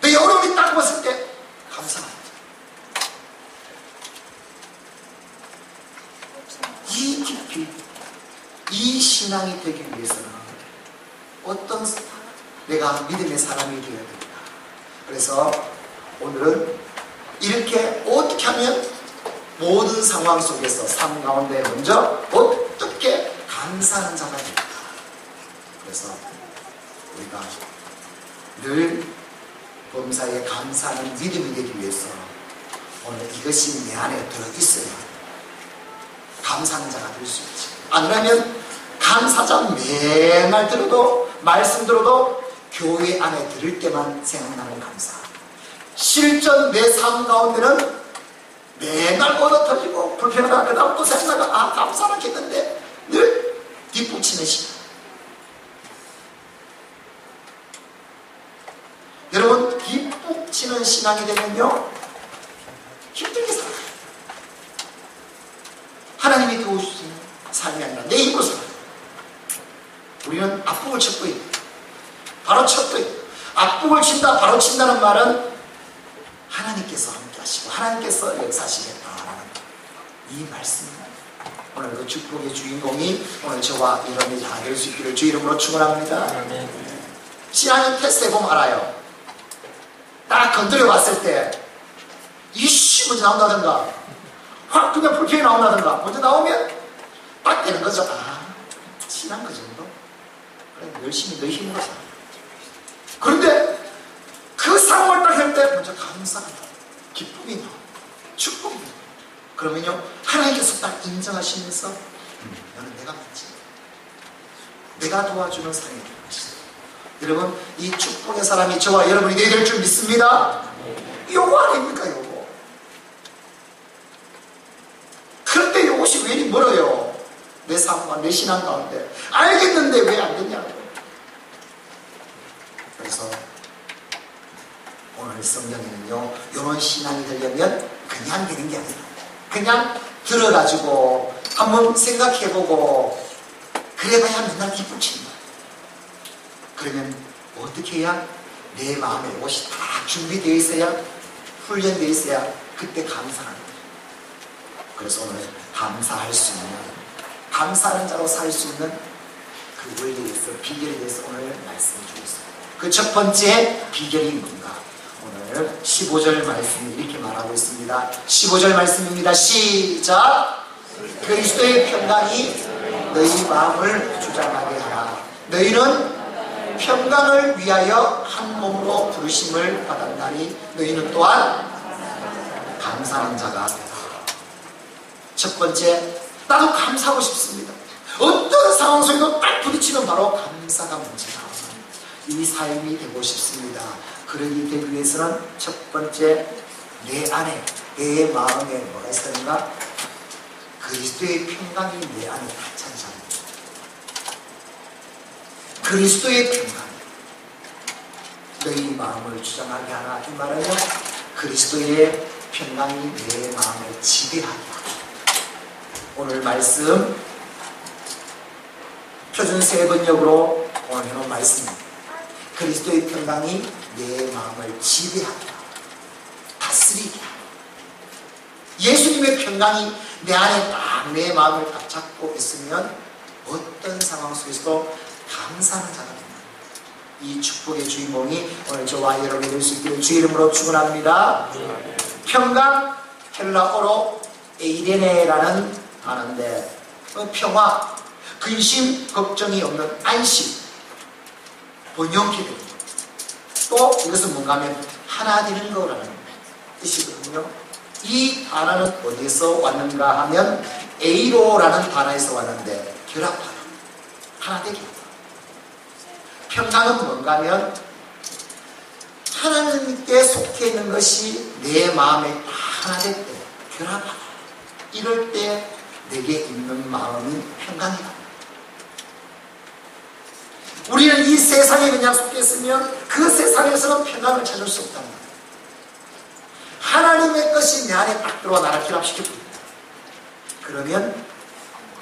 내 어려움이 딱 왔을 때 감사. 이 깊이, 이 신앙이 되기 위해서는 어떤 내가 믿음의 사람이 되어야 됩니다. 그래서 오늘은 이렇게 어떻게 하면 모든 상황 속에서 삶 가운데 먼저 어떻게 감사하는 자가 됩니까? 그래서 우리가 늘 범사에 감사하는 믿음이 되기 위해서 오늘 이것이 내 안에 들어있어야 감사하는 자가 될 수 있지. 아니라면 감사자 맨날 들어도, 말씀 들어도 교회 안에 들을 때만 생각나는 감사. 실전 내 삶 가운데는 맨날 얻어 터지고 불편하다, 그 다음 또 생각나가 감사는 했는데 늘 뒷북치는 시간. 여러분, 뒷북치는 신앙이 되면요 힘들게 살아요. 하나님이 도우시는 삶이 아니라 내 힘으로 살아요. 우리는 앞북을 쳤고 있고 바로 쳤고 있고, 앞북을 친다 바로 친다는 말은 하나님께서 함께 하시고 하나님께서 역사하시겠다라는 이 말씀입니다. 오늘 그 축복의 주인공이 오늘 저와 여러분이 다 될 수 있기를 주 이름으로 축원합니다. 신앙은 테스트 해보면 알아요. 딱 건드려 봤을 때 이씨 먼저 나온다든가 확 그냥 불평이 나온다든가 먼저 나오면 딱 되는 거죠. 신앙 그 정도? 그래, 열심히 너 힘으로 살아. 그런데 그 상황을 딱 할 때 먼저 감사가 나와, 기쁨이 나와, 축복이 나와. 그러면요 하나님께서 딱 인정하시면서 너는 내가 맞지, 내가 도와주는 사람이 될 것이다. 여러분, 이 축복의 사람이 저와 여러분이 되어야 될 줄 믿습니다. 요거 아닙니까? 요거. 그런데 요것이 왜 이리 멀어요? 내 삶과 내 신앙 가운데 알겠는데 왜 안 되냐고. 그래서 오늘 성경에는요 이런 신앙이 되려면 그냥 되는 게 아니라 그냥 들어가지고 한번 생각해보고 그래봐야 맨날 기쁘친다. 그러면 어떻게 해야 내 마음에 옷이 다 준비되어 있어야, 훈련되어 있어야 그때 감사하는 거예요. 그래서 오늘 감사할 수 있는, 감사하는 자로 살 수 있는 그 원리에 대해서, 비결에 대해서 오늘 말씀을 주고 있습니다. 그 첫 번째 비결이 뭔가? 오늘 15절 말씀이 이렇게 말하고 있습니다. 15절 말씀입니다. 시작. 그리스도의 평강이 너희 마음을 주장하게 하라. 너희는 평강을 위하여 한 몸으로 부르심을 받았나니 너희는 또한 감사하는 자가 되라. 첫 번째, 나도 감사하고 싶습니다. 어떤 상황 속에도 딱 부딪히면 바로 감사가 문제다. 이 삶이 되고 싶습니다. 그러기 되기 위해서는 첫 번째, 내 안에, 내 마음에 뭐가 있어야 되는가? 그리스도의 평강이 내 안에 찬 사람. 그리스도의 평강. 너희 마음을 주장하게 하라. 이 말은요, 그리스도의 평강이 내 마음을 지배하게 하라. 오늘 말씀 표준 세번역으로 오늘 해놓은 말씀입니다. 그리스도의 평강이 내 마음을 지배하게 하라. 다스리게 하라. 예수님의 평강이 내 안에 딱 내 마음을 딱 잡고 있으면 어떤 상황 속에서도 감사하는 자가 됩니다. 이 축복의 주인공이 오늘 저와 여러분이 될 수 있기를 주 이름으로 축원합니다. 평강, 헬라어로 에이레네라는 단어인데 평화, 근심, 걱정이 없는 안심, 번영케 됩니다. 또 이것은 뭔가 하면 하나 되는 거라는 뜻이거든요. 이 단어는 어디에서 왔는가 하면 에이로라는 단어에서 왔는데 결합하다, 하나 되게 하다. 평강은 뭔가 하면 하나님께 속해 있는 것이 내 마음에 하나 될 때 결합하다. 이럴 때 내게 있는 마음이 평강이다. 우리는 이 세상에 그냥 속해 있으면 그 세상에서는 평강을 찾을 수 없답니다. 하나님의 것이 내 안에 딱 들어와 나를 결합시켜줍니다. 그러면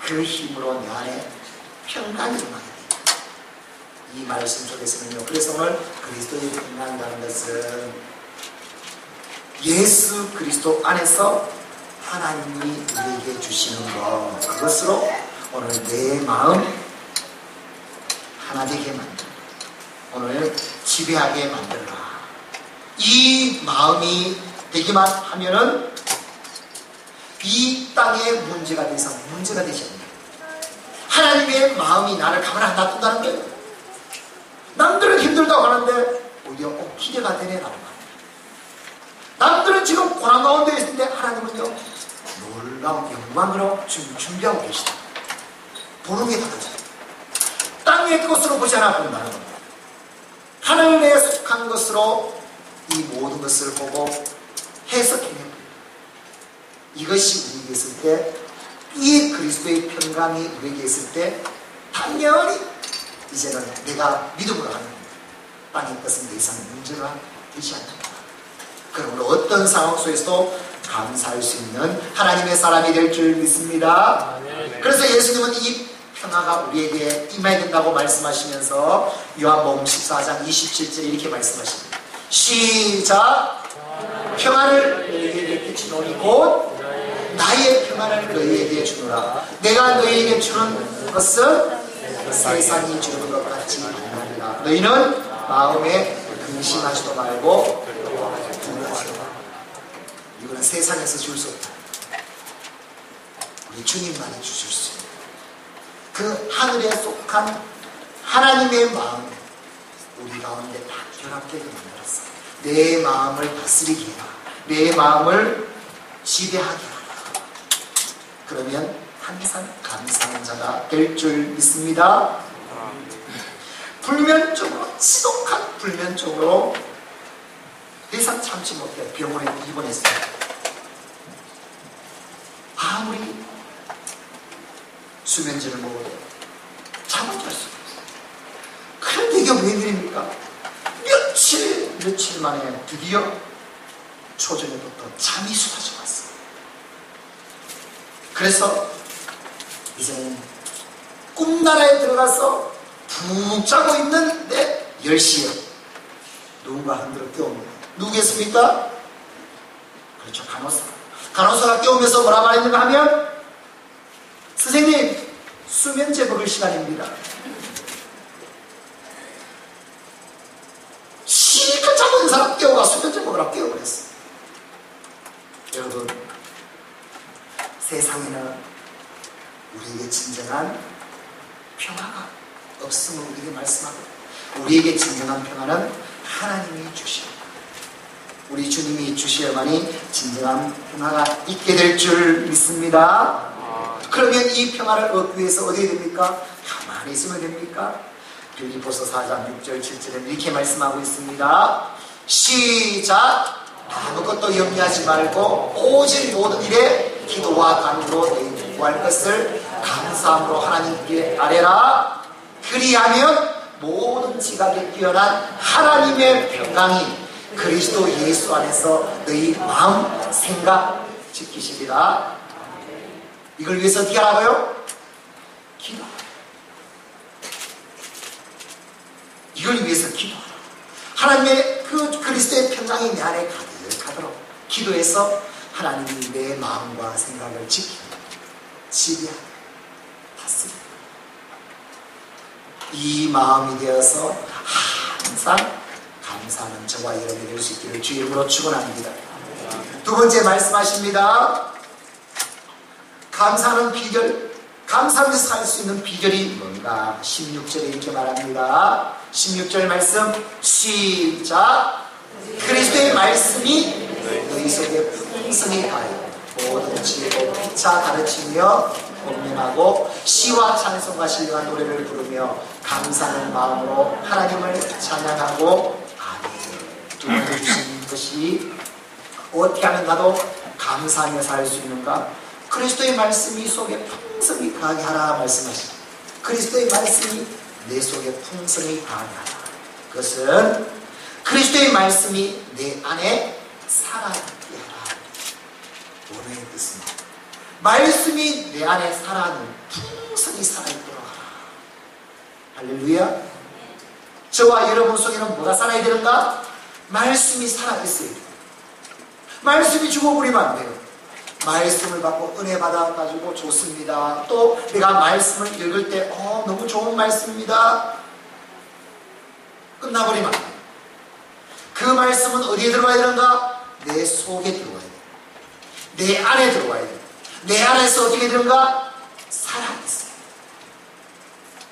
그 힘으로 내 안에 평강이 일어나게 됩니다. 이 말씀 속에서는요. 그래서 오늘 그리스도의 평강이라는 것은 예수 그리스도 안에서 하나님이 우리에게 주시는 것, 그것으로 오늘 내 마음 하나 되게 만들어, 오늘 지배하게 만들어라. 이 마음이 되기만 하면은 이 땅의 문제가 더 이상 문제가 되지 않는다. 하나님의 마음이 나를 가만 안 놔둔다는 거예요. 남들은 힘들다고 하는데 오히려 기대가 되네. 나는 남들은 지금 고난 가운데 있는데 하나님은요 놀라운 영광으로 준비하고 계시다. 보는 게 다르죠. 땅의 것으로 보지 않아 본다는 겁니다. 하늘에 속한 것으로 이 모든 것을 보고 해석해냅니다. 이것이 우리에게 있을 때, 이 그리스도의 평강이 우리에게 있을 때 당연히 이제는 내가 믿음으로 하는 겁니다. 땅의 것은 더 이상 문제가 되지 않는다. 그럼 오늘 어떤 상황 속에서도 감사할 수 있는 하나님의 사람이 될 줄 믿습니다. 그래서 예수님은 이 평화가 우리에게 임해야 된다고 말씀하시면서 요한복음 14장 27절에 이렇게 말씀하십니다. 시작. 평화를 너희에게 주노니 곧 나의 평화를 너희에게 주노라. 내가 너희에게 주는 것은 세상이 주는 것 같지 않으리라. 너희는 마음에 근심하지도 말고 두려워하지도 말고. 이거는 세상에서 줄 수 없다. 우리 주님만이 주실 수 있는 그 하늘에 속한 하나님의 마음, 우리 가운데 다 결합되게 만들었어. 내 마음을 다스리게 해라. 내 마음을 지배하게 하라. 그러면 항상 감사하는 자가 될 줄 믿습니다. 불면증으로, 지독한 불면증으로 더 이상 참지 못해 병원에 입원했어요. 아무리 수면제를 먹어도 잠을 잘 수 없어요. 그런데 이게 웬일입니까? 며칠 만에 드디어 초저녁부터 잠이 쏟아져 왔어요. 그래서 이제는 꿈나라에 들어가서 푹 자고 있는데 10시에 누군가 흔들어 깨웁니다. 누구겠습니까? 그렇죠, 간호사. 간호사가 깨우면서 뭐라 말했는가 하면, 선생님, 수면제 먹을 시간입니다. 실컷 자고 있는 사람 깨워가 수면제 먹으라고 깨워버렸어. 여러분, 세상에는 우리에게 진정한 평화가 없음을 우리에게 말씀하고, 우리에게 진정한 평화는 하나님이 주시오. 우리 주님이 주시어야만이 진정한 평화가 있게 될 줄 믿습니다. 그러면 이 평화를 얻기 위해서 어디에 됩니까? 가만히 있으면 됩니까? 빌립보서 4장 6절 7절은 이렇게 말씀하고 있습니다. 시작! 아무것도 염려하지 말고 오직 모든 일에 기도와 간구로 너희 구할 것을 감사함으로 하나님께 아뢰라. 그리하면 모든 지각에 뛰어난 하나님의 평강이 그리스도 예수 안에서 너희 마음, 생각 지키시리라. 이걸 위해서 어떻게 하라고요? 기도. 이걸 위해서 기도하라. 하나님의 그 그리스도의 평강이 내 안에 가득하도록 기도해서 하나님이 내 마음과 생각을 지키고 지배하고 다스리고, 이 마음이 되어서 항상 감사하는 저와 여러분이 될 수 있기를 주의 이름으로 축원합니다. 두 번째 말씀하십니다. 감사하는 비결, 감사하면서 살 수 있는 비결이 뭔가? 16절에 이렇게 말합니다. 16절 말씀 시작. 그리스도의 말씀이 너희 속에 풍성히 가요 모든 지혜로 피차 가르치며 권면하고 시와 찬송과 신령한 노래를 부르며 감사하는 마음으로 하나님을 찬양하고. 두 번째 주신 것이 어떻게 하면 나도 감사하며 살 수 있는가? 그리스도의 말씀이 속에 풍성히 가게 하라 말씀하십니다. 그리스도의 말씀이 내 속에 풍성히 가게 하라. 그것은 그리스도의 말씀이 내 안에 살아있게 하라. 원어의 뜻은 말씀이 내 안에 살아있는 풍성히 살아있도록 하라. 할렐루야. 저와 여러분 속에는 뭐가 살아야 되는가? 말씀이 살아있어야 돼요. 말씀이 죽어버리면 안 돼요. 말씀을 받고 은혜 받아가지고 좋습니다. 또 내가 말씀을 읽을 때 너무 좋은 말씀입니다. 끝나버리면 안 돼요. 그 말씀은 어디에 들어와야 되는가? 내 속에 들어와야 돼요. 내 안에 들어와야 돼요. 내 안에서 어떻게 되는가? 살아있어요.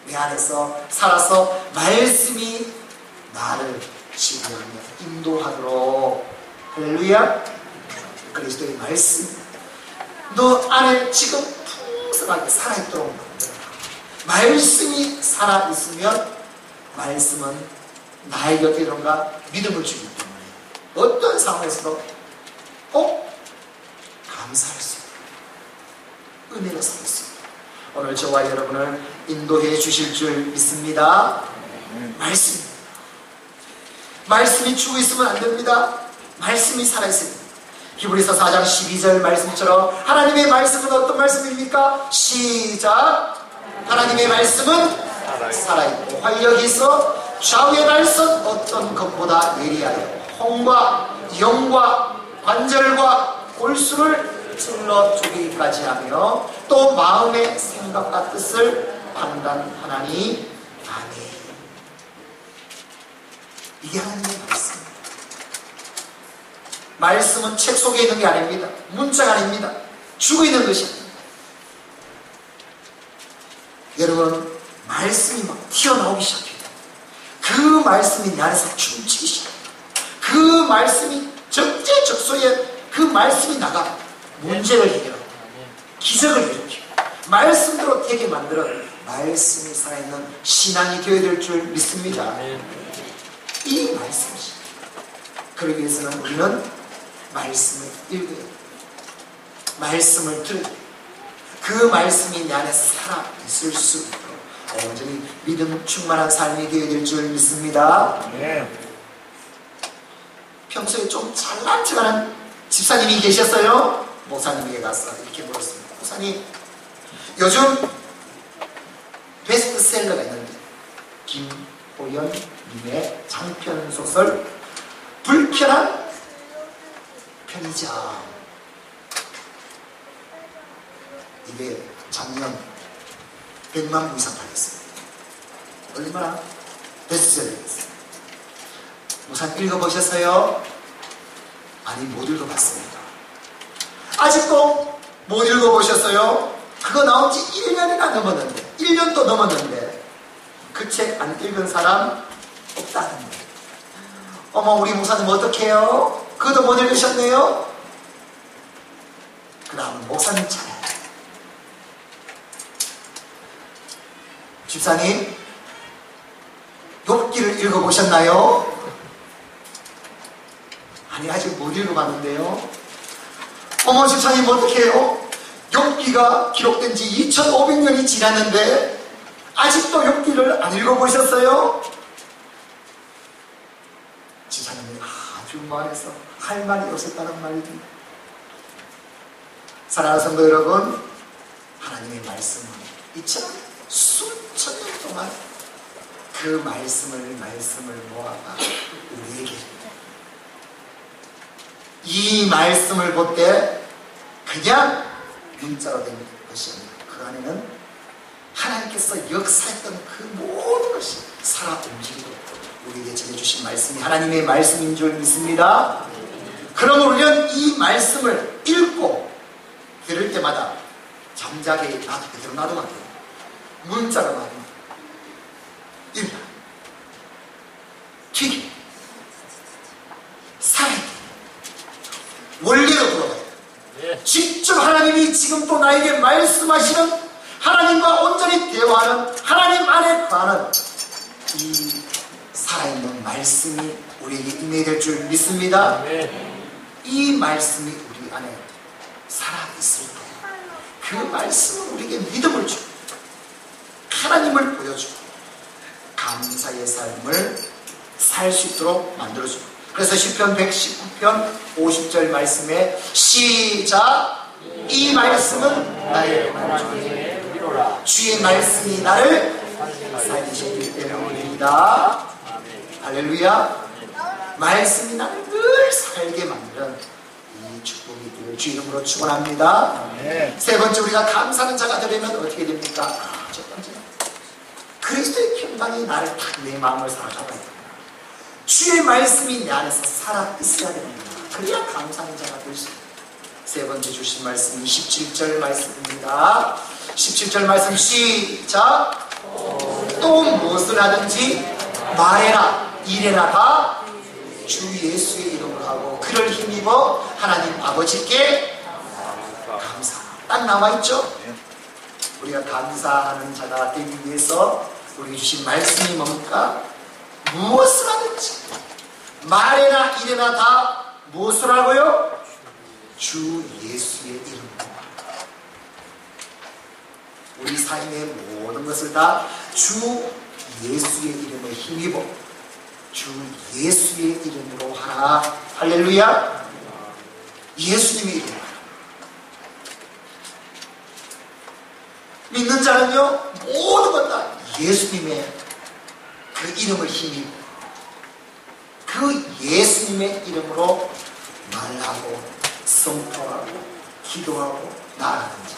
내 안에서 살아서 말씀이 나를 지배하며 인도하도록. 할렐루야. 그리스도의 말씀 너 안에 지금 풍성하게 살아있도록 만들어라. 말씀이 살아있으면 말씀은 나에게 어떻게 되는가? 믿음을 주기 때문에 어떤 상황에서도 감사할 수 있고 은혜로 살 수 있고, 오늘 저와 여러분을 인도해 주실 줄 믿습니다. 말씀이 죽어 있으면 안 됩니다. 말씀이 살아있습니다. 히브리서 4장 12절 말씀처럼 하나님의 말씀은 어떤 말씀입니까? 시작. 하나님의 말씀은 살아있고 활력이 있어 좌우의 날선 어떤 것보다 예리하여 혼과 영과 관절과 골수를 찔러 쪼개기까지 하며 또 마음의 생각과 뜻을 판단하나니. 아멘. 이게 하나님의 말씀입니다. 말씀은 책 속에 있는 게 아닙니다. 문자가 아닙니다. 죽어있는 것입니다. 여러분, 말씀이 막 튀어나오기 시작해요. 그 말씀이 내 안에서 춤추기 시작해요. 그 말씀이 적재적소에 그 말씀이 나가 문제를 해결하고 기적을 일으키고 말씀대로 되게 만들어 말씀이 살아있는 신앙이 되어야 될 줄 믿습니다. 이 말씀이죠. 그러기 위해서는 우리는 말씀을 읽어야 돼요. 말씀을 들어야 돼요. 그 말씀이 내 안에 살아있을 수 있도록 온전히 믿음 충만한 삶이 되어야 될 줄 믿습니다. 평소에 좀 잘난 척하는 집사님이 계셨어요. 목사님에게 가서 이렇게 물었습니다. 목사님, 요즘 베스트셀러가 있는데 김호연님의 장편소설 불편한 편의점, 이게 작년 100만 부 이상 팔렸습니다. 얼마나 베스트셀러였어요. 우선 읽어보셨어요? 아니, 못 읽어봤습니다. 아직도 못 읽어보셨어요? 그거 나온 지 1년이나 넘었는데, 1년도 넘었는데 그 책 안 읽은 사람 없다는데. 어머, 우리 목사님 어떡해요? 그것도 못 읽으셨네요? 그 다음 목사님 차례. 집사님, 욥기를 읽어보셨나요? 아니, 아직 못 읽어봤는데요. 어머, 집사님 어떡해요? 욥기가 기록된 지 2500년이 지났는데 아직도 욥기를 안 읽어보셨어요? 집사님이 아주 말해서 할 말이 없었다는 말입니다. 사랑하는 성도 여러분, 하나님의 말씀은 이처럼 수천 년 동안 그 말씀을 모아가 우리에게, 이 말씀을 볼 때 그냥 문자로 된 것이 아니라 그 안에는 하나님께서 역사했던 그 모든 것이 살아 움직이고 우리에게 전해주신 말씀이 하나님의 말씀인 줄 믿습니다. 그러므로 우리는 이 말씀을 읽고 들을 때마다 잠자게 그대로 놔두면 안 돼요. 문자로 놔두면 읽어, 튀기, 살아있기, 원리로 돌아가요. 직접 하나님이 지금 또 나에게 말씀하시는, 하나님과 온전히 대화하는, 하나님 안에 거하는 이 살아있는 말씀이 우리에게 임해야 될 줄 믿습니다. 이 말씀이 우리 안에 살아있을 때 그 말씀은 우리에게 믿음을 주고 하나님을 보여주고 감사의 삶을 살 수 있도록 만들어주고. 그래서 시편 119편 50절 말씀에 시작, 이 말씀은 나의 만족이라, 주의 말씀이 나를 살리시기 때문입니다. 할렐루야. 말씀이 나를 늘 살게 만드는 이 축복이 되길 주 이름으로 축원합니다. 세 번째, 우리가 감사하는 자가 되려면 어떻게 됩니까? 첫 번째는 그리스도의 평강이 나를 딱 내 마음을 사로잡아야 됩니다. 주의 말씀이 내 안에서 살아 있어야 됩니다. 그래야 감사하는 자가 될 수 있습니다. 세 번째 주신 말씀이 17절 말씀입니다. 17절 말씀 시작. 또 무엇을 하든지 말해라 이래라 다 주 예수의 이름으로 하고 그를 힘입어 하나님 아버지께 감사. 딱 나와있죠? 우리가 감사하는 자가 되기 위해서 우리에게 주신 말씀이 뭡니까? 무엇을 하든지 말해라 이래라 다 무엇을 하고요? 주 예수의 이름으로. 우리 삶의 모든 것을 다 주 예수의 이름에 힘입어 주 예수의 이름으로 하라. 할렐루야. 예수님의 이름으로 하라. 믿는 자는요 모든 것 다 예수님의 그 이름을 힘입어 그 예수님의 이름으로 말하고 선포하고 기도하고 나아가는 자,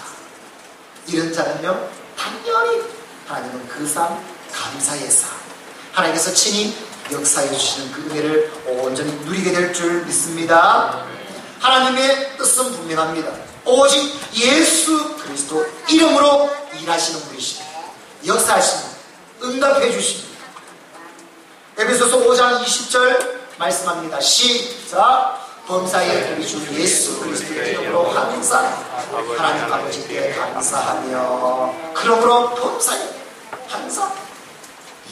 이런 자는요 당연히 하나님은 그 삶, 감사의 삶, 하나님께서 친히 역사해 주시는 그 은혜를 온전히 누리게 될 줄 믿습니다. 하나님의 뜻은 분명합니다. 오직 예수 그리스도 이름으로 일하시는 분이십니다. 역사하십니다. 응답해 주십니다. 에베소서 5장 20절 말씀합니다. 시작. 범사에 우리 주 예수 그리스도의 이름으로 항상 하나님 아버지께 감사하며. 그러므로 범사에 항상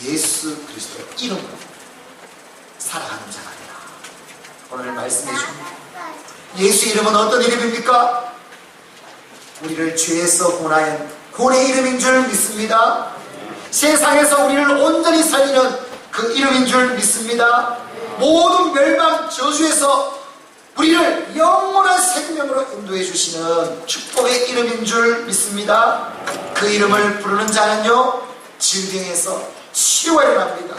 예수 그리스도의 이름으로 살아가는 자가 되라. 오늘 말씀해 줍니다. 예수 이름은 어떤 이름입니까? 우리를 죄에서 구원하는 구원의 이름인 줄 믿습니다. 세상에서 우리를 온전히 살리는 그 이름인 줄 믿습니다. 모든 멸망 저주에서 우리를 영원한 생명으로 인도해 주시는 축복의 이름인 줄 믿습니다. 그 이름을 부르는 자는요 질병에서 치유가 일어납니다.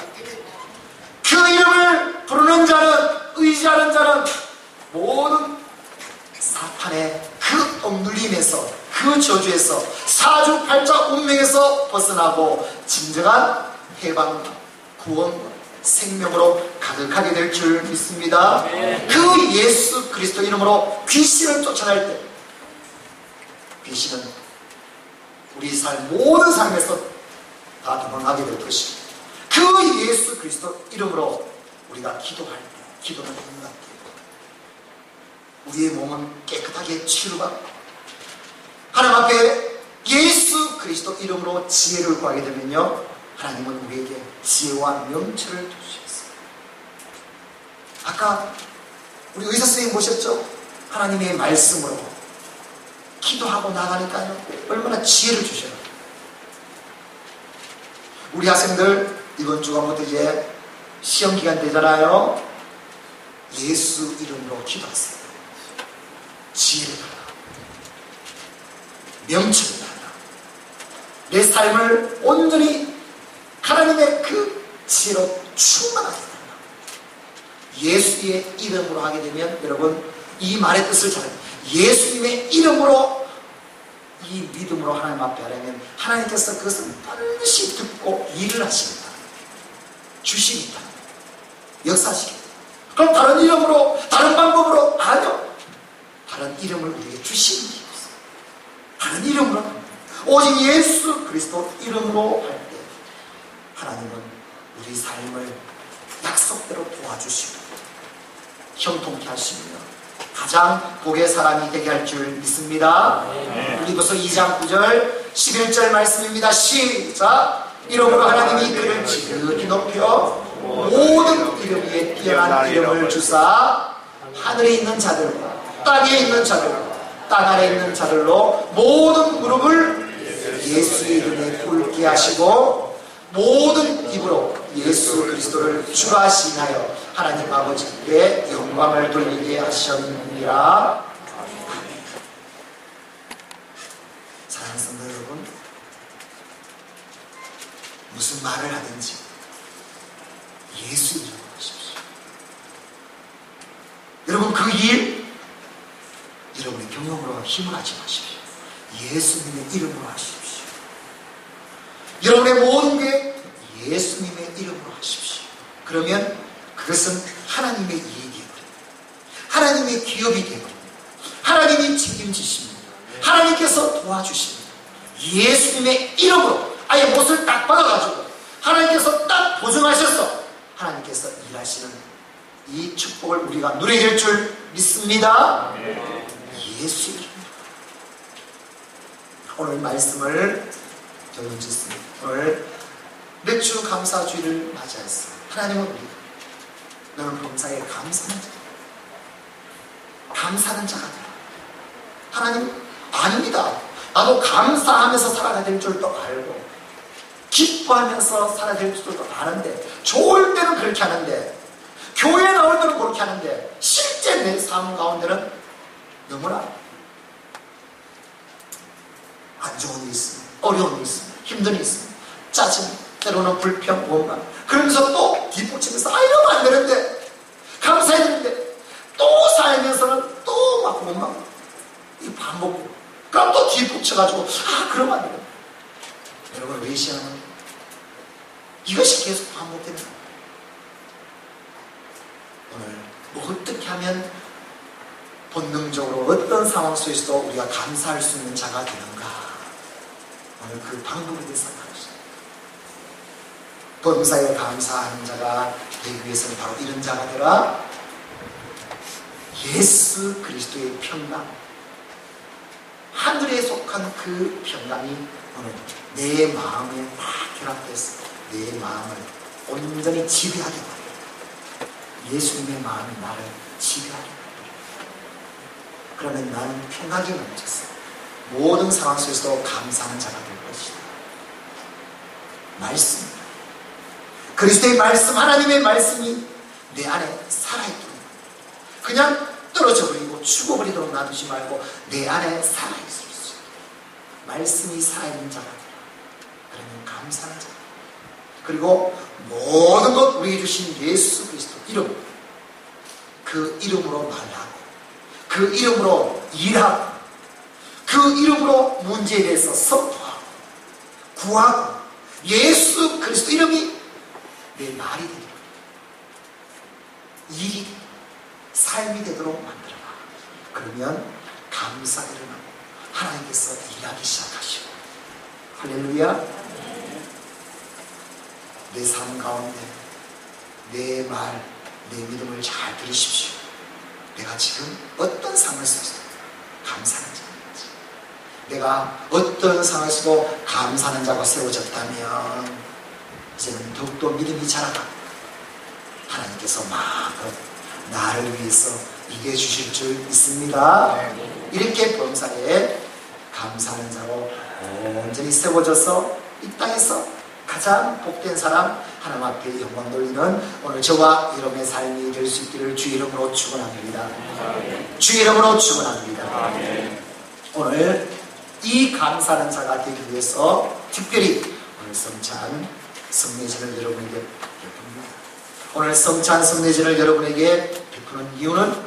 그 이름을 부르는 자는, 의지하는 자는 모든 사탄의 그 억눌림에서, 그 저주에서, 사주팔자 운명에서 벗어나고 진정한 해방과 구원과 생명으로 가득하게 될 줄 믿습니다. 그 예수 그리스도 이름으로 귀신을 쫓아낼 때 귀신은 우리 모든 삶에서 다 도망가게 될 것입니다. 그 예수 그리스도 이름으로 우리가 기도할 때, 기도는 응답돼요. 우리의 몸은 깨끗하게 치유받고 하나님 앞에 예수 그리스도 이름으로 지혜를 구하게 되면요, 하나님은 우리에게 지혜와 명철을 주시겠어요. 아까 우리 의사 선생님 보셨죠? 하나님의 말씀으로 기도하고 나가니까요, 얼마나 지혜를 주셔요. 우리 학생들 이번 주간부터 이제 시험 기간 되잖아요. 예수 이름으로 기도하세요. 지혜를 달라, 명철을 달라, 내 삶을 온전히 하나님의 그 지혜로 충만하게 달라. 예수의 이름으로 하게 되면 여러분, 이 말의 뜻을 잘 예수님의 이름으로 이 믿음으로 하나님 앞에 하려면 하나님께서 그것을 반드시 듣고 일을 하시겠다, 주시겠다, 역사하시겠다. 그럼 다른 이름으로, 다른 방법으로 아니요, 다른 이름을 우리에게 주시는 게 없어요. 다른 이름으로 합니다. 오직 예수 그리스도 이름으로 할 때 하나님은 우리 삶을 약속대로 도와주시고 형통케 하시며 가장 복의 사람이 되게 할 줄 믿습니다. 빌립보서 2장 9절 11절 말씀입니다. 시작. 이름으로 하나님이 그를 지극히 높여 모든 이름 위에 뛰어난 이름을 주사 하늘에 있는 자들과 땅에 있는 자들과 땅 아래 있는 자들로 모든 무릎을 예수의 이름에 꿇게 하시고 모든 입으로 예수 그리스도를 주라 하시나요 하나님 아버지께 영광을 돌리게 하셨느니라. 사랑하는 성도 여러분, 무슨 말을 하든지 예수 이름으로 하십시오. 여러분, 그 일 여러분의 경험으로 힘을 하지 마십시오. 예수님의 이름으로 하십시오. 여러분의 모든 게 예수님의 이름으로 하십시오. 그러면 그것은 하나님의 이익이 되고 하나님의 기업이 되고 하나님이 책임지십니다. 하나님께서 도와주십니다. 예수님의 이름으로 아예 못을 딱 박아가지고 하나님께서 딱 보증하셔서 하나님께서 일하시는 이 축복을 우리가 누리게 될 줄 믿습니다. 예수 이름으로. 오늘 말씀을 저는 짓습니다. 오늘 맥주 감사주의를 맞이했어요. 하나님은 우리가 너는 범사에 감사하는 자, 감사하는 자가 되라. 하나님 아닙니다. 나도 감사하면서 살아야 될 줄도 알고 기뻐하면서 살아야 될 줄도 아는데, 좋을 때는 그렇게 하는데, 교회에 나올 때는 그렇게 하는데, 실제 내 삶 가운데는 너무나 안 좋은 일이 있습니다. 어려운 일이 있습니다. 힘든 일이 있습니다. 짜증, 때로는 불평, 원망. 그러면서 또 뒷북치면서 이러면 안 되는데, 감사해야 되는데, 또 살면서는 또 막 원망. 이 반복이에요. 그럼 또 뒷북쳐가지고 그러면 안 돼요. 여러분, 외시하는 이것이 계속 반복됩니다. 오늘 뭐 어떻게 하면 본능적으로 어떤 상황 속에서도 우리가 감사할 수 있는 자가 되는가, 오늘 그 방법에 대해서 말하시죠. 범사에 감사하는 자가 되기 위해서는 바로 이런 자가 되라. 예수 그리스도의 평강, 하늘에 속한 그 평강이 오늘 내 마음에 다 결합돼서 내 마음을 온전히 지배하게 만들어요. 예수님의 마음이 나를 지배하게 만들어요. 그러면 나는 평강이 넘쳤어. 모든 상황 속에서도 감사하는 자가 될 것이다. 말씀, 그리스도의 말씀, 하나님의 말씀이 내 안에 살아있도록, 그냥 떨어져 버리고 죽어버리도록 놔두지 말고 내 안에 살아있을 수 있도록 말씀이 살아있는 자가 되라. 그러면 감사하는 자가 되라. 그리고 모든 것 우리에게 주신 예수 그리스도 이름, 그 이름으로 말하고 그 이름으로 일하고 그 이름으로 문제에 대해서 선포하고 구하고 예수 그리스도 이름이 내 말이 되도록, 일이 삶이 되도록 만들어라. 그러면 감사가 일어나고 하나님께서 일하기 시작하시고. 할렐루야. 내 삶 가운데 내 말, 내 믿음을 잘 들으십시오. 내가 지금 어떤 상황을 속에서 감사하는 자인지, 내가 어떤 상황에서도 감사하는 자가 세워졌다면 이제는 더욱더 믿음이 자라가 하나님께서 마음껏 나를 위해서 이겨주실 줄 믿습니다. 이렇게 범사에 감사하는 자로 온전히 세워져서 이 땅에서 가장 복된 사람, 하나님 앞에 영광 돌리는 오늘 저와 여러분의 삶이 될 수 있기를 주의 이름으로 축원합니다. 주의 이름으로 축원합니다. 오늘 이 감사하는 자가 되기 위해서 특별히 오늘 성찬 성례제를 여러분에게 베풉니다. 오늘 성찬 성례제를 여러분에게 베푸는 이유는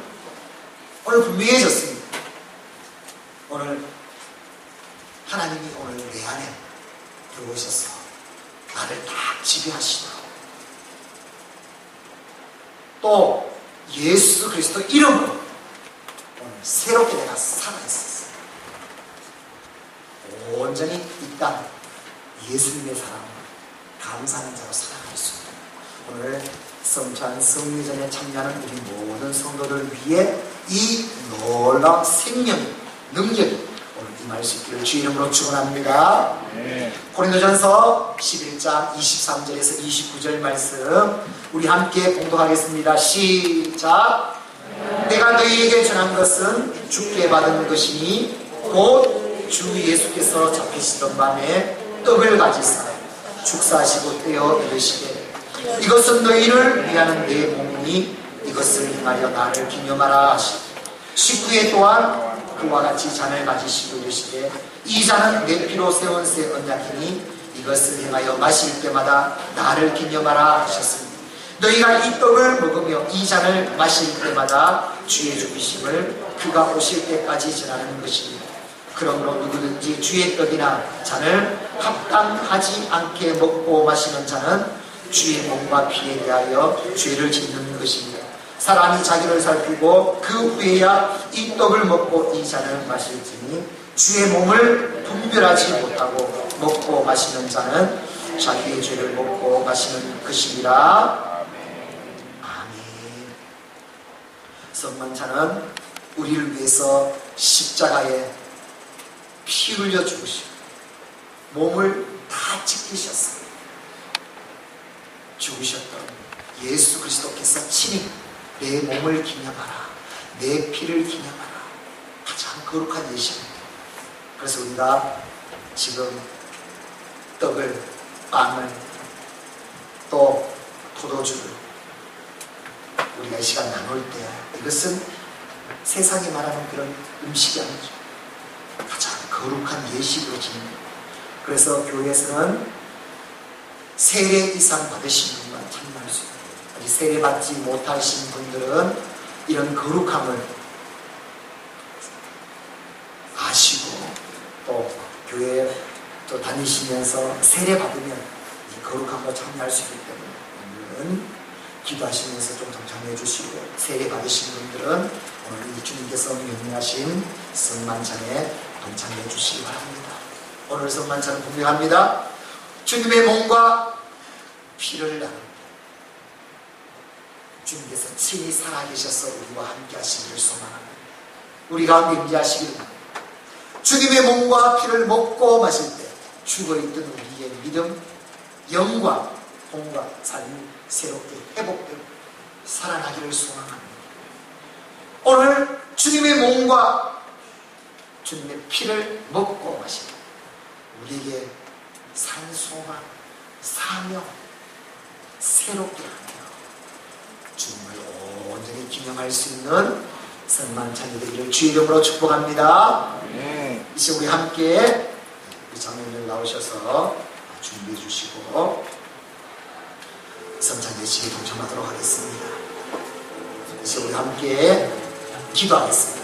오늘 분명해졌습니다. 오늘 하나님이 오늘 내 안에 들어오셔서 나를 다 지배하시도록, 또 예수 그리스도 이름으로 오늘 새롭게 내가 살아있었어요. 온전히 이 땅 예수님의 사랑을 감사하는 자로 살아갈 수 있도록 오늘 성찬 성례전에 참여하는 우리 모든 성도들 위해 이 놀라운 생명 능력이 오늘 임할 수 있기를 주의 이름으로 축원합니다. 고린도전서 11장 23절에서 29절 말씀 우리 함께 봉독하겠습니다. 시작. 내가 너희에게 전한 것은 주께 받은 것이니 곧 주 예수께서 잡히시던 밤에 떡을 가지사 축사하시고 떼어 이르시되 이것은 너희를 위하는 내 몸이니 이것을 행하여 나를 기념하라 하시고 19회 또한 그와 같이 잔을 가지시고 이르시되 이 잔은 내 피로 세운 새 언약이니 이것을 행하여 마실 때마다 나를 기념하라 하셨습니다. 너희가 이 떡을 먹으며 이 잔을 마실 때마다 주의 죽으심을 그가 오실 때까지 전하는 것입니다. 그러므로 누구든지 주의 떡이나 잔을 합당하지 않게 먹고 마시는 자는 주의 몸과 피에 대하여 죄를 짓는 것입니다. 사람이 자기를 살피고 그 후에야 이 떡을 먹고 이 잔을 마실지니 주의 몸을 분별하지 못하고 먹고 마시는 자는 자기의 죄를 먹고 마시는 것이니라. 아멘. 성만찬은 우리를 위해서 십자가에 피 흘려 죽으시고 몸을 다 찢기셨어요. 죽으셨던 예수 그리스도께서 친히 내 몸을 기념하라, 내 피를 기념하라, 가장 거룩한 예식입니다. 그래서 우리가 지금 떡을, 빵을, 또 포도주를 우리가 이 시간 나눌 때 이것은 세상이 말하는 그런 음식이 아니죠. 가장 거룩한 예식으로 지냅니다. 그래서 교회에서는 세례 이상 받으신 분만 참여할 수 있어요. 아직 세례 받지 못하신 분들은 이런 거룩함을 아시고 또 교회에 또 다니시면서 세례 받으면 이 거룩함으로 참여할 수 있기 때문에 오늘은 기도하시면서 좀 동참해 주시고 세례 받으신 분들은 오늘 이 주님께서 명령하신 성만찬에 동참해 주시기 바랍니다. 오늘 성만찬은 분명합니다. 주님의 몸과 피를 나눕니다. 주님께서 친히 살아계셔서 우리와 함께 하시기를 소망합니다. 우리 가운데 임재하시기를 바랍니다. 주님의 몸과 피를 먹고 마실 때 죽어있던 우리의 믿음, 영광, 공과 삶이 새롭게 회복되고 살아나기를 소망합니다. 오늘 주님의 몸과 주님의 피를 먹고 마시고 우리에게 산 소망, 사명 새롭게 하며 주님을 온전히 기념할 수 있는 성만찬이 되기를 주의 이름으로 축복합니다. 이제 우리 함께 우리 장로님들 나오셔서 준비해 주시고 성찬 예식에 동참하도록 하겠습니다. 이제 우리 함께 기도하겠습니다.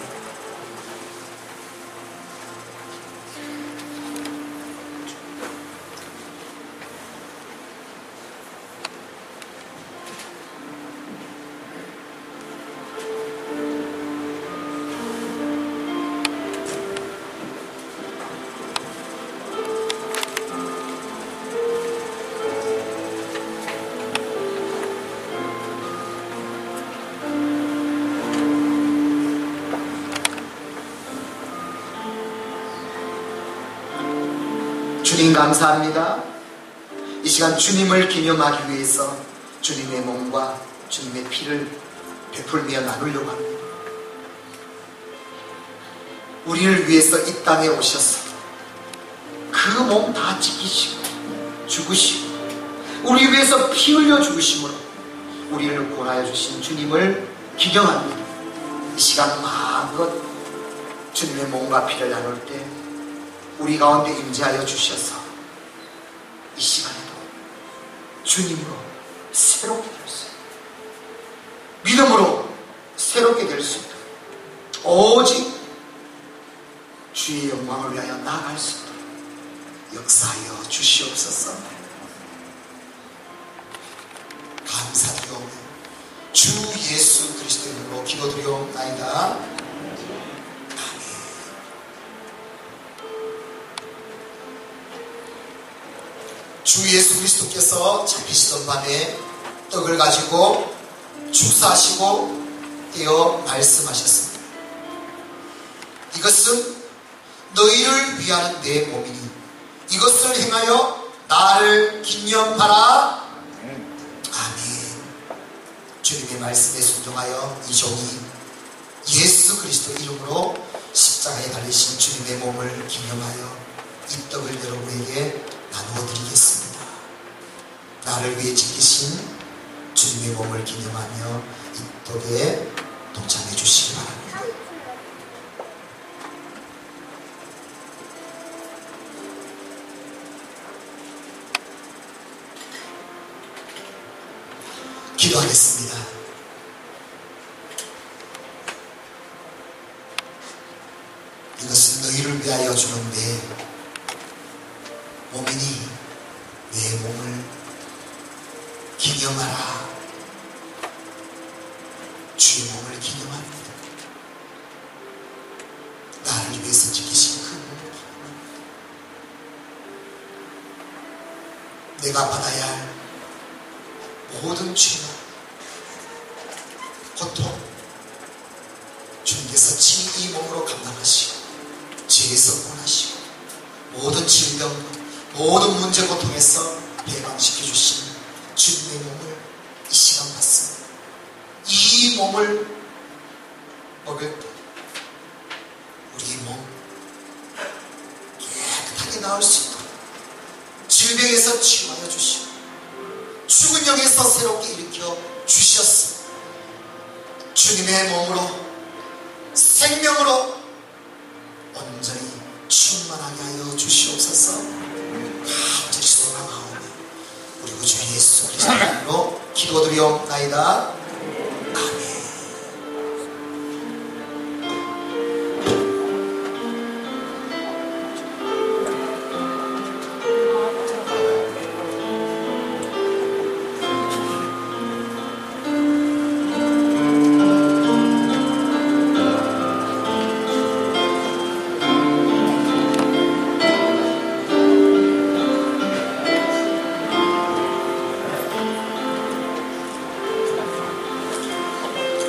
주님 감사합니다. 이 시간 주님을 기념하기 위해서 주님의 몸과 주님의 피를 베풀며 나누려고 합니다. 우리를 위해서 이 땅에 오셔서 그 몸 다 지키시고 죽으시고 우리 위해서 피 흘려 죽으심으로 우리를 구원하여 주신 주님을 기념합니다. 이 시간 마음껏 주님의 몸과 피를 나눌 때 우리 가운데 임재하여 주셔서 이 시간에도 주님으로 새롭게 될 수 있도록, 믿음으로 새롭게 될 수 있도록, 오직 주의 영광을 위하여 나아갈 수 있도록 역사하여 주시옵소서. 감사드리오며 주 예수 그리스도의 이름으로 기도드리옵나이다. 주 예수 그리스도께서 잡히시던 밤에 떡을 가지고 축사하시고 떼어 말씀하셨습니다. 이것은 너희를 위하는 내 몸이니 이것을 행하여 나를 기념하라. 아멘. 주님의 말씀에 순종하여 이 종이 예수 그리스도 이름으로 십자가에 달리신 주님의 몸을 기념하여 이 떡을 여러분에게 나누어 드리겠습니다. 나를 위해 지키신 주님의 몸을 기념하며 이 떡에 동참해 주시기 바랍니다. 기도하겠습니다. 이것은 너희를 위하여 주는 내 몸이니 내 몸을 기념하라. 주의 몸을 기념합니다. 나를 위해서 지키신 그 몸을 기념합니다. 내가 받아야 할 모든 죄와 고통 주님께서 친히 이 몸으로 감당하시고 죄에서 구원하시고 모든 질병 모든 문제 고통에서 해방시켜 주신 주님의 몸을 이 시간 받습니다. 이 몸을 먹을 때 우리 몸 깨끗하게 나을 수 있도록 질병에서 치유하여 주시고 죽은 영에서 새롭게 일으켜 주셨습니다. 주님의 몸으로 생명으로 온전히 충만하게 하여 주시옵소서. 간절히 소망하오며 우리 구주 예수 그리스도의 이름으로 기도드리옵나이다. 아멘.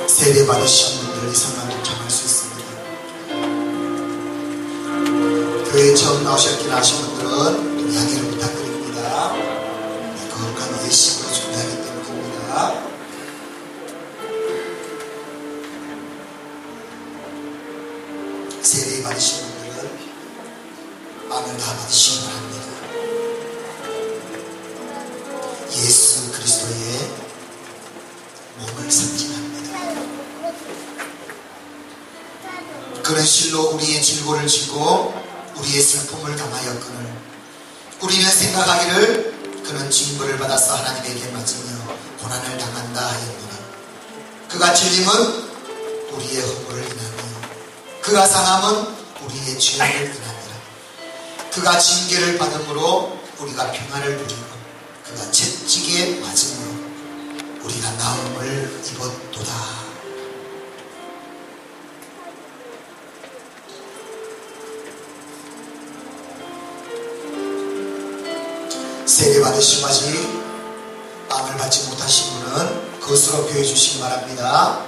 세례 받으신 분들 이 상황 동참할 수 있습니다. 교회에 처음 나오셨기나 하신 분들은 동양해를 부탁드립니다. 거룩한 예식으로 준비하기 때문입니다. 세례 받으신 분들은 마음을 다 받으시기 바랍니다. 예수 그리스도의 몸을 상징합니다. 그는 실로 우리의 질고를 지고 우리의 슬픔을 담하였거늘 우리는 생각하기를 그는 징벌을 받아서 하나님에게 맞으며 고난을 당한다 하였노라. 그가 찔림은 우리의 허물을 인하며 그가 상함은 우리의 죄를 인하니라. 그가 징계를 받음으로 우리가 평안을 누리고 그가 채찍에 맞음으로 우리가 나음을 입었도다. 세례 받으시고 아직 마음을 받지 못하신 분은 그것으로 표해 주시기 바랍니다.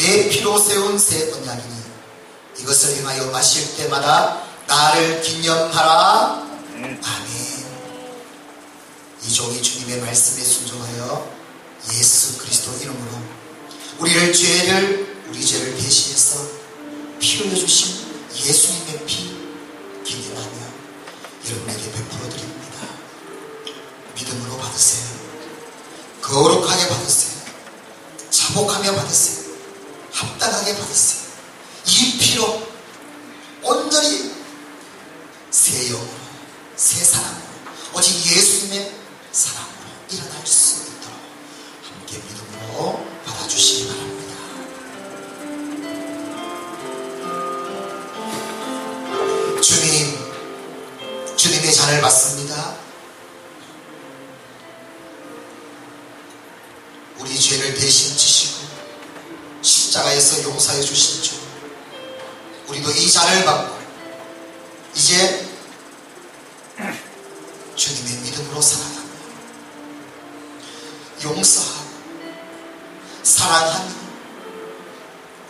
내 피로 세운 새 언약이니 이것을 행하여 마실 때마다 나를 기념하라. 아멘. 이 종이 주님의 말씀에 순종하여 예수 그리스도 이름으로 우리 죄를 대신해서 피 흘려주신 예수님의 피 기념하며 여러분에게 베풀어 드립니다. 믿음으로 받으세요. 거룩하게 받으세요. 자복하며 받으세요. 합당하게 받으세요. 이 피로 온전히 새 영으로, 새 사랑으로, 오직 예수님의 사랑으로 일어날 수 있도록 함께 믿음으로 받아주시기 바랍니다. 주님의 잔을 받습니다. 우리 죄를 대신 지시고 십자가에서 용서해 주신 주, 우리도 이 잔을 받고 이제 주님의 믿음으로 살아가며 용서하고 사랑하며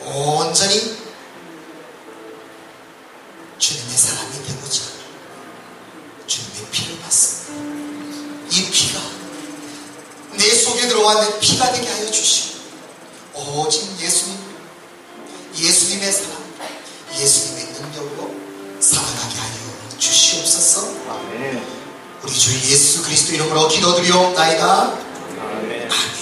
온전히 주님의 사람이 되고자 주님의 피를 받습니다. 이 피가 내 속에 들어와 내 피가 되게 하여 주시고 오직 예수님의 사랑, 예수님의 능력으로 살아가게 하여 주시옵소서. 아멘. 우리 주 예수 그리스도 이름으로 기도드리옵나이다. 아멘. 아멘.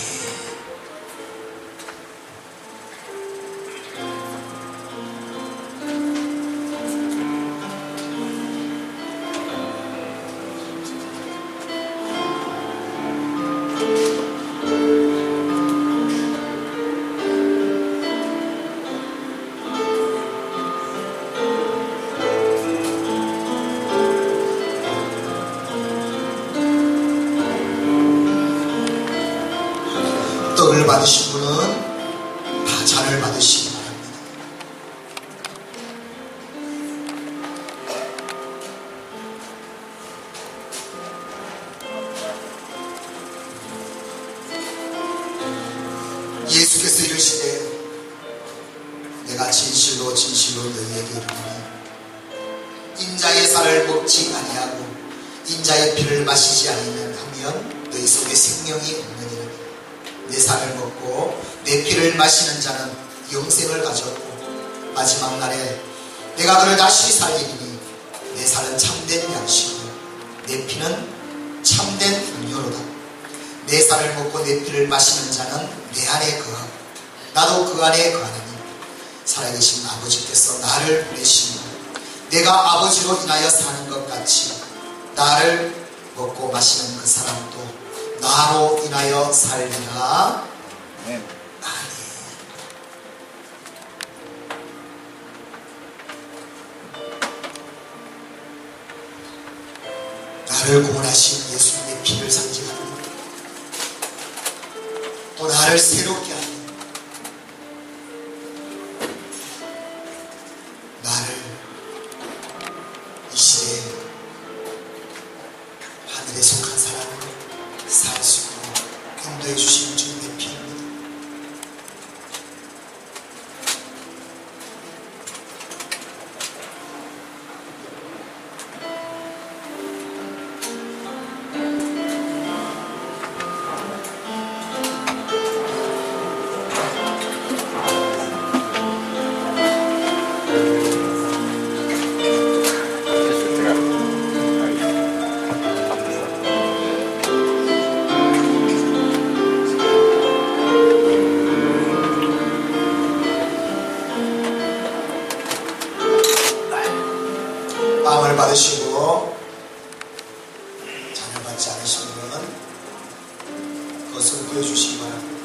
떡을 받으신 분은 다 잔을 받으시기 바랍니다. 예수께서 이르시되 내가 진실로 너희에게 이르노니 인자의 살을 먹지 아니하고 인자의 피를 마시지 아니하면 너희 속에 생명이 없느니라. 내 살을 먹고 내 피를 마시는 자는 영생을 가졌고 마지막 날에 내가 그를 다시 살리리니 내 살은 참된 양식이요 내 피는 참된 음료로다. 내 살을 먹고 내 피를 마시는 자는 내 안에 거하고 나도 그 안에 거하느니 살아계신 아버지께서 나를 보내시니 내가 아버지로 인하여 사는 것 같이 나를 먹고 마시는 그 사람도 나로 인하여 살리라. 아멘. 아멘. 나를 구원하신 예수님의 피를 상징하는 또 나를 새롭게 하는 나를 이 시대에 하늘에 속한 사람으로 살 수 있도록 인도해 주시는 주님의 피입니다. 마음을 받으시고 잔을 받지 않으신 분은 그것을 보여주시기 바랍니다.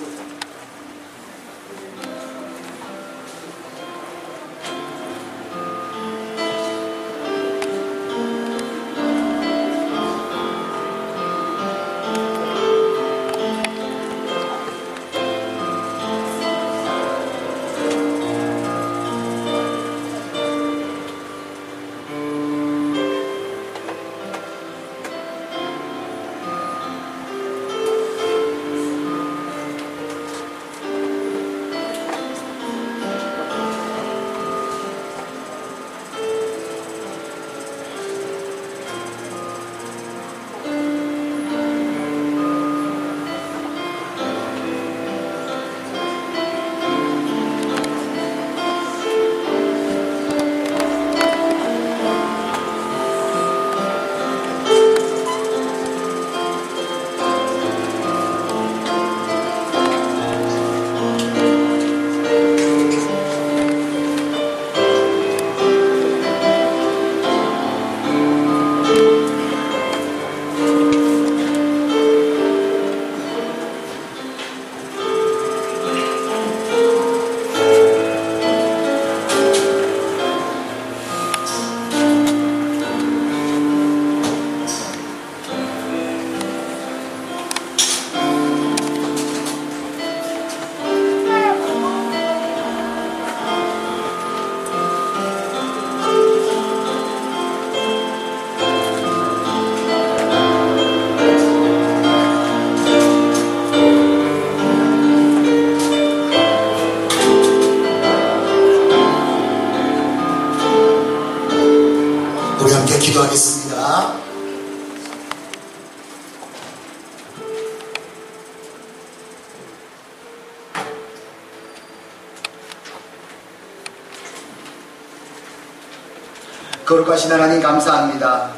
거룩하신 하나님 감사합니다.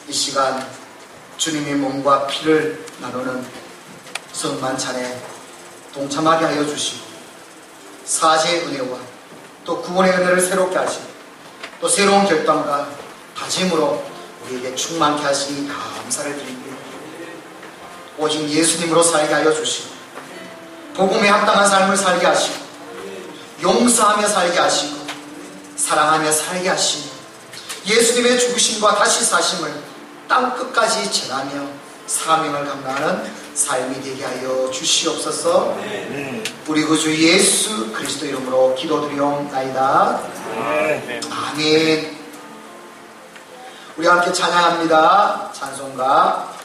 이 시간 주님의 몸과 피를 나누는 성만찬에 동참하게 하여 주시고 사죄의 은혜와 또 구원의 은혜를 새롭게 하시고 또 새로운 결단과 다짐으로 우리에게 충만케 하시니 감사를 드립니다. 오직 예수님으로 살게 하여 주시고 복음에 합당한 삶을 살게 하시고 용서하며 살게 하시고 사랑하며 살게 하시고 예수님의 죽으심과 다시 사심을 땅끝까지 전하며 사명을 감당하는 삶이 되게 하여 주시옵소서. 우리 구주 예수 그리스도 이름으로 기도드리옵나이다. 아멘. 우리 함께 찬양합니다. 찬송가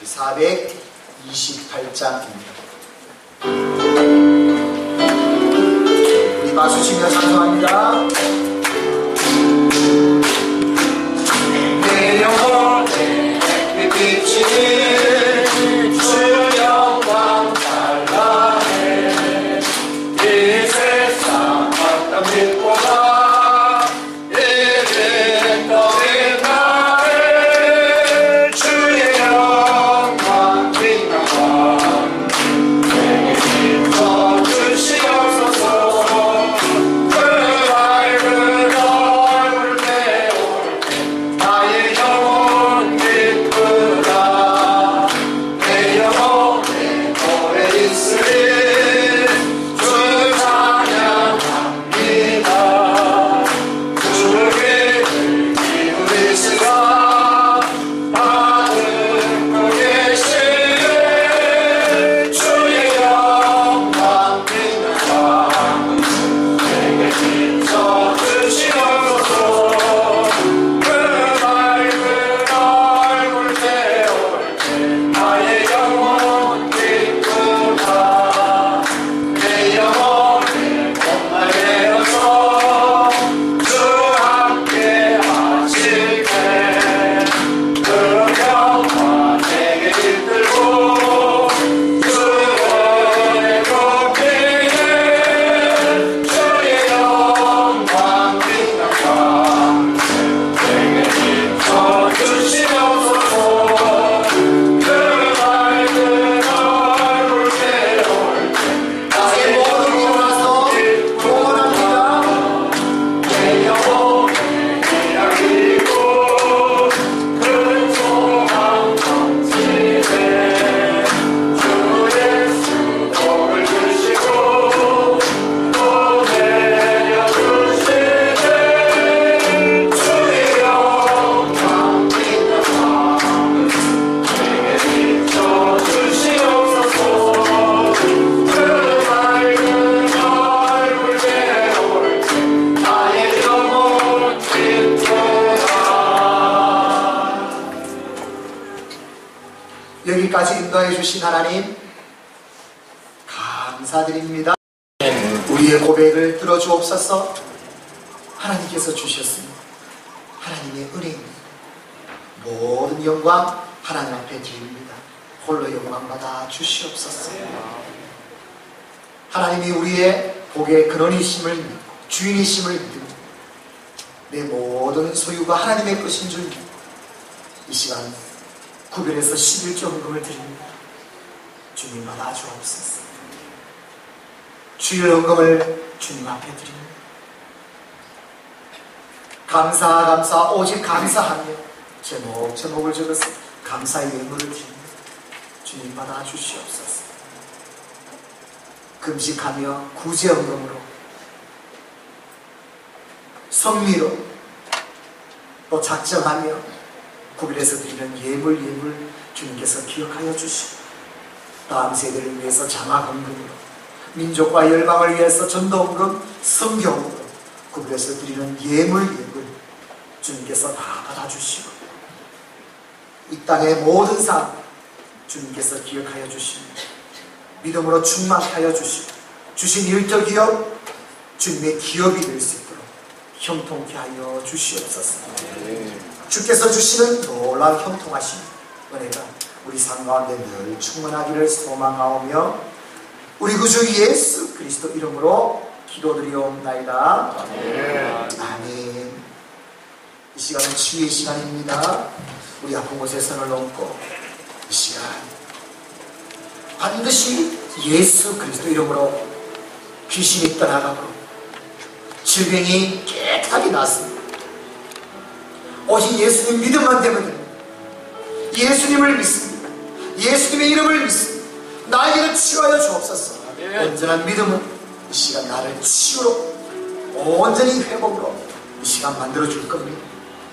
428장입니다. 우리 박수 치며 찬송합니다. 내 영혼에 빛이 주 영광 찬란해. 이 세상 어떤 빛보다 이른 너의 나를 주의 영광 빛나와 내게 빛어 주시옵소서. 그 밝은 얼굴 내올 때 나의 영혼 기쁘다. 내 영혼에 오래 있으리 주 찬양합니다. 주를 기울이시라 받들고 계시네. 주의 영광 빛나라 내게 비춰 주시옵소서. 그 밝은 얼굴 때올 때 나의 영혼 기쁘다. 내 영혼에 목말 베어서 주 함께 하실게. 그 평화 내게 깃들고 주 은혜 높이네. 주의 영광 빛나라 내게 비춰 주시옵소서. 그 밝은 얼굴 때올 때 나의 모든 일어나서 구원합니다. 내 영혼에 이야기고 큰 소망 넘치네. 주 예수 복을 주시고 또 내려주시네. 주의 영광 빛나라 내게 비춰 주시옵소서. 그 밝은 얼굴 때올 때 나의 영혼 기쁘다. 여기까지 인도해 주신 하나님 감사드립니다. 우리의 고백을 들어주옵소서. 하나님께서 주셨습니다. 하나님의 은혜입니다. 모든 영광 하나님 앞에 드립니다. 홀로 영광받아 주시옵소서. 하나님이 우리의 복의 근원이심을 믿고 주인이심을 믿고 내 모든 소유가 하나님의 것인 줄 믿고 이 시간 구별해서 11조 헌금을 드립니다. 주님 받아 주옵소서. 주일 헌금을 주님 앞에 드립니다. 감사 오직 감사하며 제목을 적어서 감사의 예물을 드립니다. 주님 받아 주시옵소서. 금식하며 구제 헌금으로 성미로 또 작정하며 구별해서 드리는 예물 주님께서 기억하여 주시고 다음 세대를 위해서 장학 헌금으로 민족과 열방을 위해서 전도 헌금 성경으로 구별해서 드리는 예물 주님께서 다 받아주시고 이 땅의 모든 삶 주님께서 기억하여 주십니다. 믿음으로 충만케 하여 주시고 주신 일터기업 주님의 기업이 될 수 있도록 형통케 하여 주시옵소서. 주께서 주시는 놀라운 형통하심 은혜가 우리 삶 가운데 늘 충만하기를 소망하오며 우리 구주 예수 그리스도 이름으로 기도드리옵나이다. 아멘. 이 시간은 치유의 시간입니다. 우리 아픈 곳에 손을 얹고 이 시간 반드시 예수 그리스도 이름으로 귀신이 떠나가고 질병이 깨끗하게 낫습니다. 오직 예수님 믿음만 되면 됩니다. 예수님을 믿습니다. 예수님의 이름을 믿습니다. 나에게는 치유하여 주옵소서. 온전한 믿음은 이 시간 나를 치유로 온전히 회복으로 이 시간 만들어 줄 겁니다.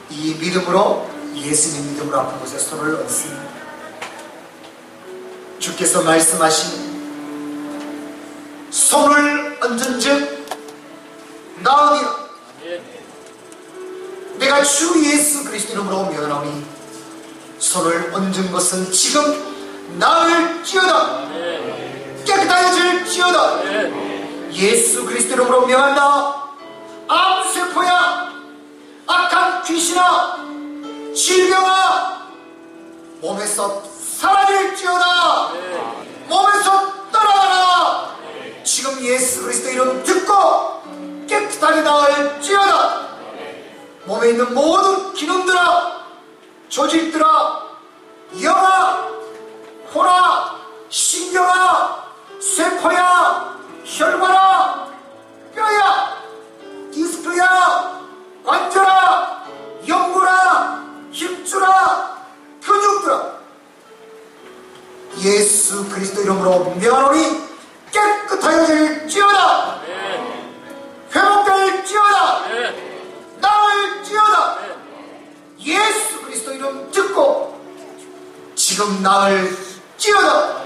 이 믿음으로 예수님 믿음으로 아픈 곳에 손을 얹습니다. 주께서 말씀하신 손을 얹은즉 나으니라. 내가 주 예수 그리스도 이름으로 면하오니 손을 얹은 것은 지금 나을지어다. 깨끗해질지어다. 예수 그리스도 이름으로 면하나 암세포야 악한 귀신아 질병아 몸에서 사라질지어다. 몸에서 떠나가라. 지금 예수 그리스도 이름 듣고 깨끗하게 나을지어다. 몸에 있는 모든 기능들아 조직들아 영아 코나 신경아 세포야 혈관아 뼈야 디스크야 관절아 연골아 힘줄아 근육들아 예수 그리스도 이름으로 명하노니 깨끗하여질지어다. 회복될지어다. 나을지어다. 예수 그리스도 이름 듣고 지금 나을지어다.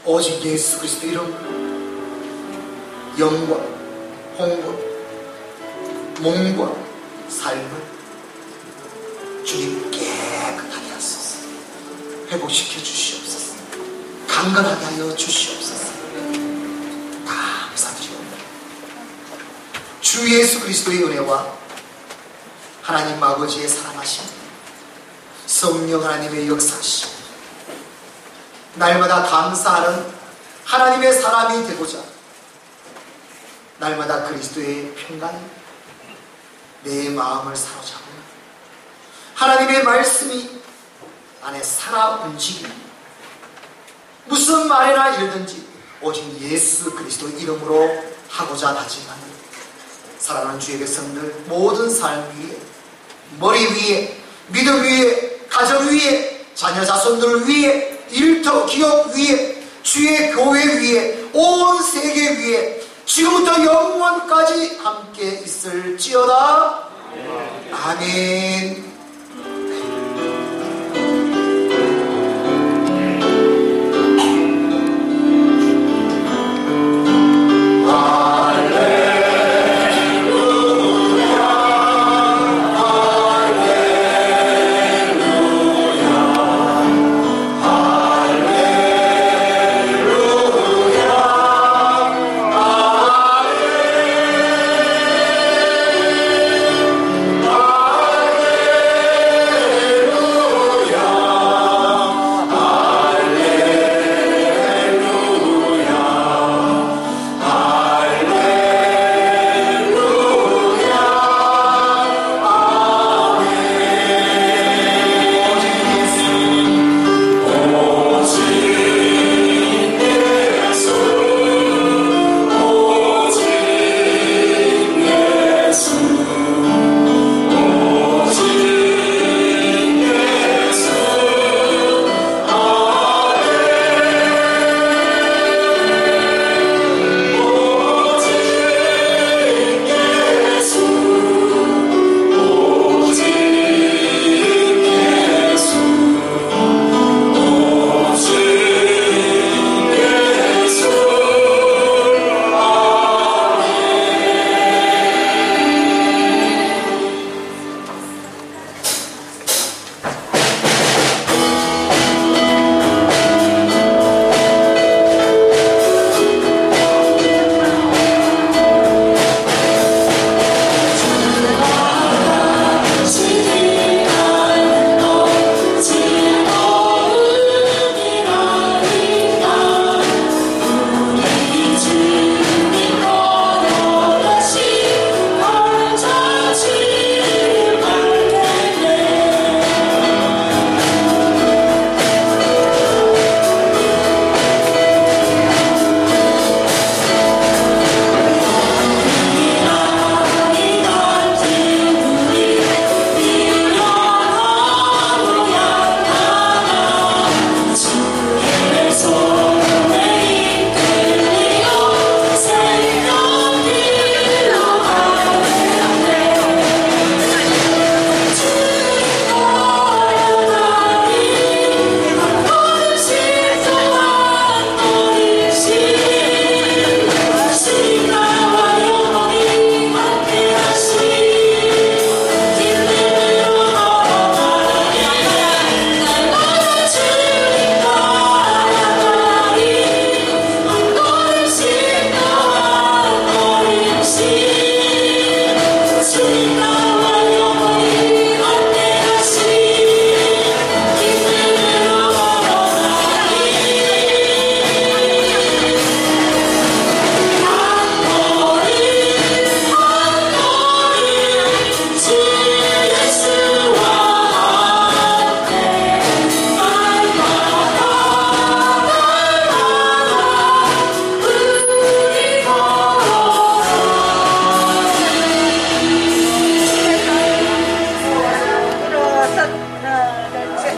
오직 예수 그리스도 이름 영과 홍과 몸과 삶을 주님 깨끗하게 하소서. 회복시켜 주시옵소서. 강건하게 하여 주시옵소서. 감사드립니다. 주 예수 그리스도의 은혜와 하나님 아버지의 사랑하심, 성령 하나님의 역사심, 날마다 감사하는 하나님의 사람이 되고자 날마다 그리스도의 평강이 내 마음을 사로잡으며 하나님의 말씀이 안에 살아 움직이며 무슨 말이나 이르든지 오직 예수 그리스도 이름으로 하고자 다짐하는 사랑하는 주의 백성들 모든 삶 위에 머리 위에 믿음 위에 가정 위에 자녀 자손들 위에 일터 기업 위에 주의 교회 위에 온 세계 위에 지금부터 영원까지 함께 있을지어다. 아멘.